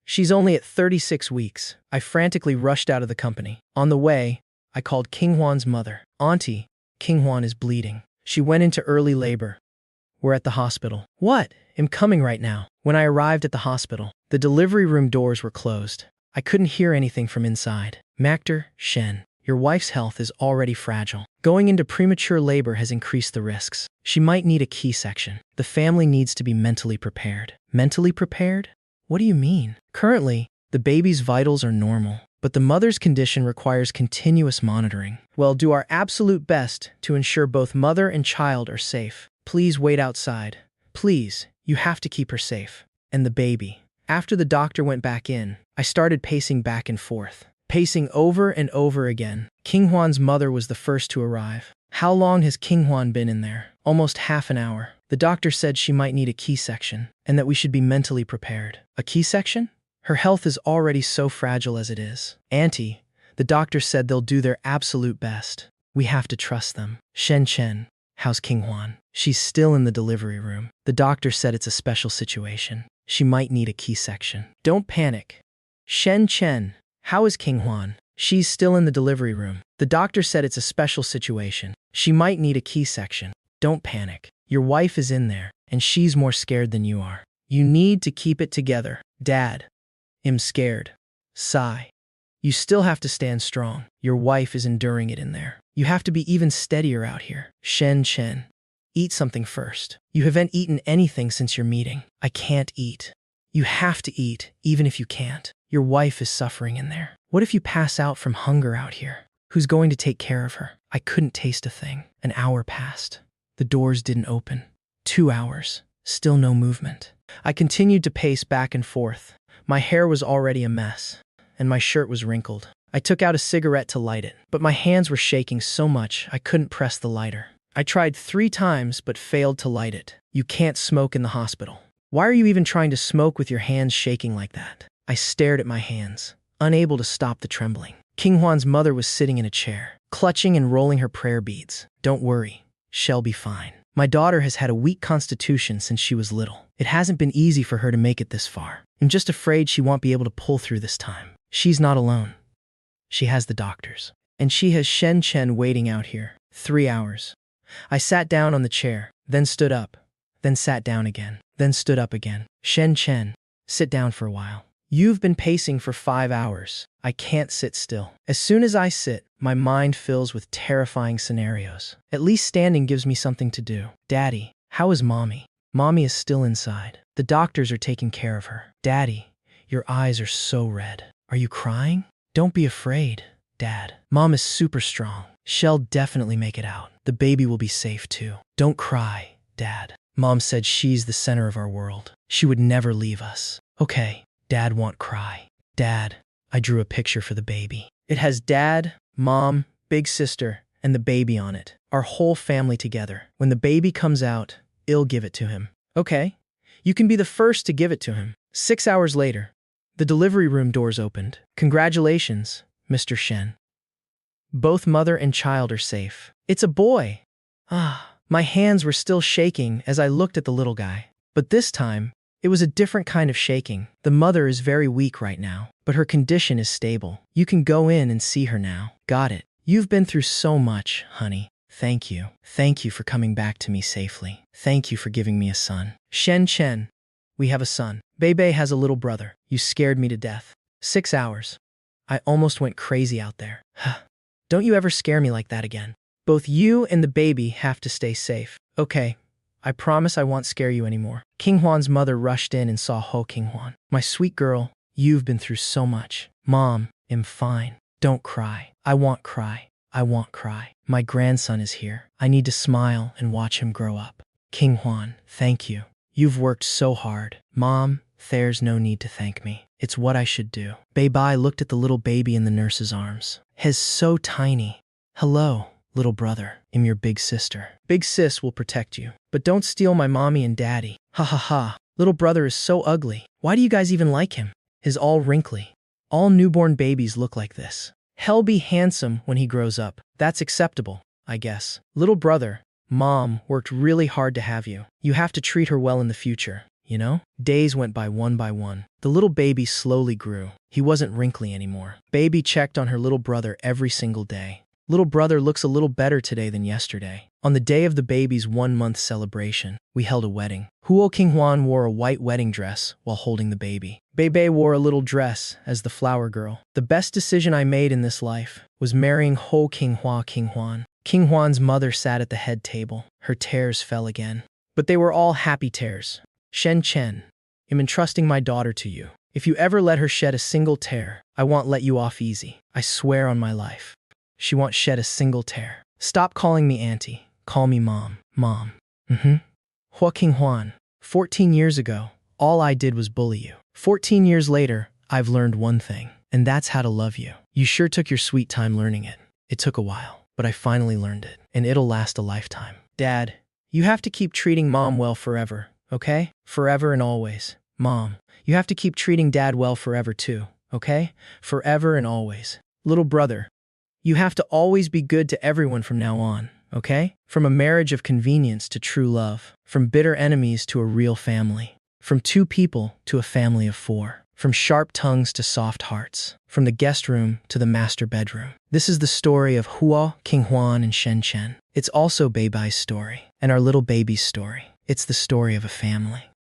She's only at 36 weeks. I frantically rushed out of the company. On the way, I called King Huan's mother. Auntie, King Huan is bleeding. She went into early labor. We're at the hospital. What? I'm coming right now. When I arrived at the hospital, the delivery room doors were closed. I couldn't hear anything from inside. Mactor, Shen, your wife's health is already fragile. Going into premature labor has increased the risks. She might need a key section. The family needs to be mentally prepared. Mentally prepared? What do you mean? Currently, the baby's vitals are normal, but the mother's condition requires continuous monitoring. We'll do our absolute best to ensure both mother and child are safe. Please wait outside. Please, you have to keep her safe. And the baby. After the doctor went back in, I started pacing back and forth. Pacing over and over again. King Huan's mother was the first to arrive. How long has King Huan been in there? Almost half an hour. The doctor said she might need a key section, and that we should be mentally prepared. A key section? Her health is already so fragile as it is. Auntie, the doctor said they'll do their absolute best. We have to trust them. Shen Chen, how's King Huan? She's still in the delivery room. The doctor said it's a special situation. She might need a key section. Don't panic. Shen Chen, how is King Huan? She's still in the delivery room. The doctor said it's a special situation. She might need a key section. Don't panic. Your wife is in there, and she's more scared than you are. You need to keep it together. Dad. I'm scared. Sigh. You still have to stand strong. Your wife is enduring it in there. You have to be even steadier out here. Shen Chen. Eat something first. You haven't eaten anything since your meeting. I can't eat. You have to eat, even if you can't. Your wife is suffering in there. What if you pass out from hunger out here? Who's going to take care of her? I couldn't taste a thing. An hour passed. The doors didn't open. 2 hours. Still no movement. I continued to pace back and forth. My hair was already a mess, and my shirt was wrinkled. I took out a cigarette to light it, but my hands were shaking so much I couldn't press the lighter. I tried 3 times but failed to light it. You can't smoke in the hospital. Why are you even trying to smoke with your hands shaking like that? I stared at my hands, unable to stop the trembling. King Huan's mother was sitting in a chair, clutching and rolling her prayer beads. Don't worry, she'll be fine. My daughter has had a weak constitution since she was little. It hasn't been easy for her to make it this far. I'm just afraid she won't be able to pull through this time. She's not alone. She has the doctors. And she has Shen Chen waiting out here. 3 hours. I sat down on the chair, then stood up, then sat down again, then stood up again. Shen Chen, sit down for a while. You've been pacing for 5 hours. I can't sit still. As soon as I sit, my mind fills with terrifying scenarios. At least standing gives me something to do. Daddy, how is Mommy? Mommy is still inside. The doctors are taking care of her. Daddy, your eyes are so red. Are you crying? Don't be afraid, Dad. Mom is super strong. She'll definitely make it out. The baby will be safe too. Don't cry, Dad. Mom said she's the center of our world. She would never leave us. Okay, Dad won't cry. Dad, I drew a picture for the baby. It has Dad, Mom, big sister, and the baby on it. Our whole family together. When the baby comes out, I'll give it to him. Okay, you can be the first to give it to him. 6 hours later, the delivery room doors opened. Congratulations, Mr. Shen. Both mother and child are safe. It's a boy. My hands were still shaking as I looked at the little guy. But this time, it was a different kind of shaking. The mother is very weak right now, but her condition is stable. You can go in and see her now. Got it. You've been through so much, honey. Thank you. Thank you for coming back to me safely. Thank you for giving me a son. Shen Chen, we have a son. Bebe has a little brother. You scared me to death. 6 hours. I almost went crazy out there. Don't you ever scare me like that again. Both you and the baby have to stay safe. Okay, I promise I won't scare you anymore. King Huan's mother rushed in and saw Ho King Huan. My sweet girl, you've been through so much. Mom, I'm fine. Don't cry. I won't cry. I won't cry. My grandson is here. I need to smile and watch him grow up. King Huan, thank you. You've worked so hard. Mom, there's no need to thank me. It's what I should do. Bei looked at the little baby in the nurse's arms. He's so tiny. Hello, little brother. I'm your big sister. Big sis will protect you. But don't steal my mommy and daddy. Ha ha ha. Little brother is so ugly. Why do you guys even like him? He's all wrinkly. All newborn babies look like this. He'll be handsome when he grows up. That's acceptable, I guess. Little brother, Mom worked really hard to have you. You have to treat her well in the future, you know? Days went by one. The little baby slowly grew. He wasn't wrinkly anymore. Baby checked on her little brother every single day. Little brother looks a little better today than yesterday. On the day of the baby's 1-month celebration, we held a wedding. Huo King Huan wore a white wedding dress while holding the baby. Bebe wore a little dress as the flower girl. The best decision I made in this life was marrying Ho King Hua King Huan. King Huan's mother sat at the head table. Her tears fell again. But they were all happy tears. Shen Chen, I'm entrusting my daughter to you. If you ever let her shed a single tear, I won't let you off easy. I swear on my life. She won't shed a single tear. Stop calling me auntie. Call me mom. Mom. Hua King Huan, 14 years ago, all I did was bully you. 14 years later, I've learned one thing, and that's how to love you. You sure took your sweet time learning it. It took a while, but I finally learned it, and it'll last a lifetime. Dad, you have to keep treating Mom well forever, okay? Forever and always. Mom, you have to keep treating Dad well forever too, okay? Forever and always. Little brother, you have to always be good to everyone from now on, okay? From a marriage of convenience to true love. From bitter enemies to a real family. From 2 people to a family of 4. From sharp tongues to soft hearts, from the guest room to the master bedroom. This is the story of Huo, King Huan, and Shen Chen. It's also Beibai's story, and our little baby's story. It's the story of a family.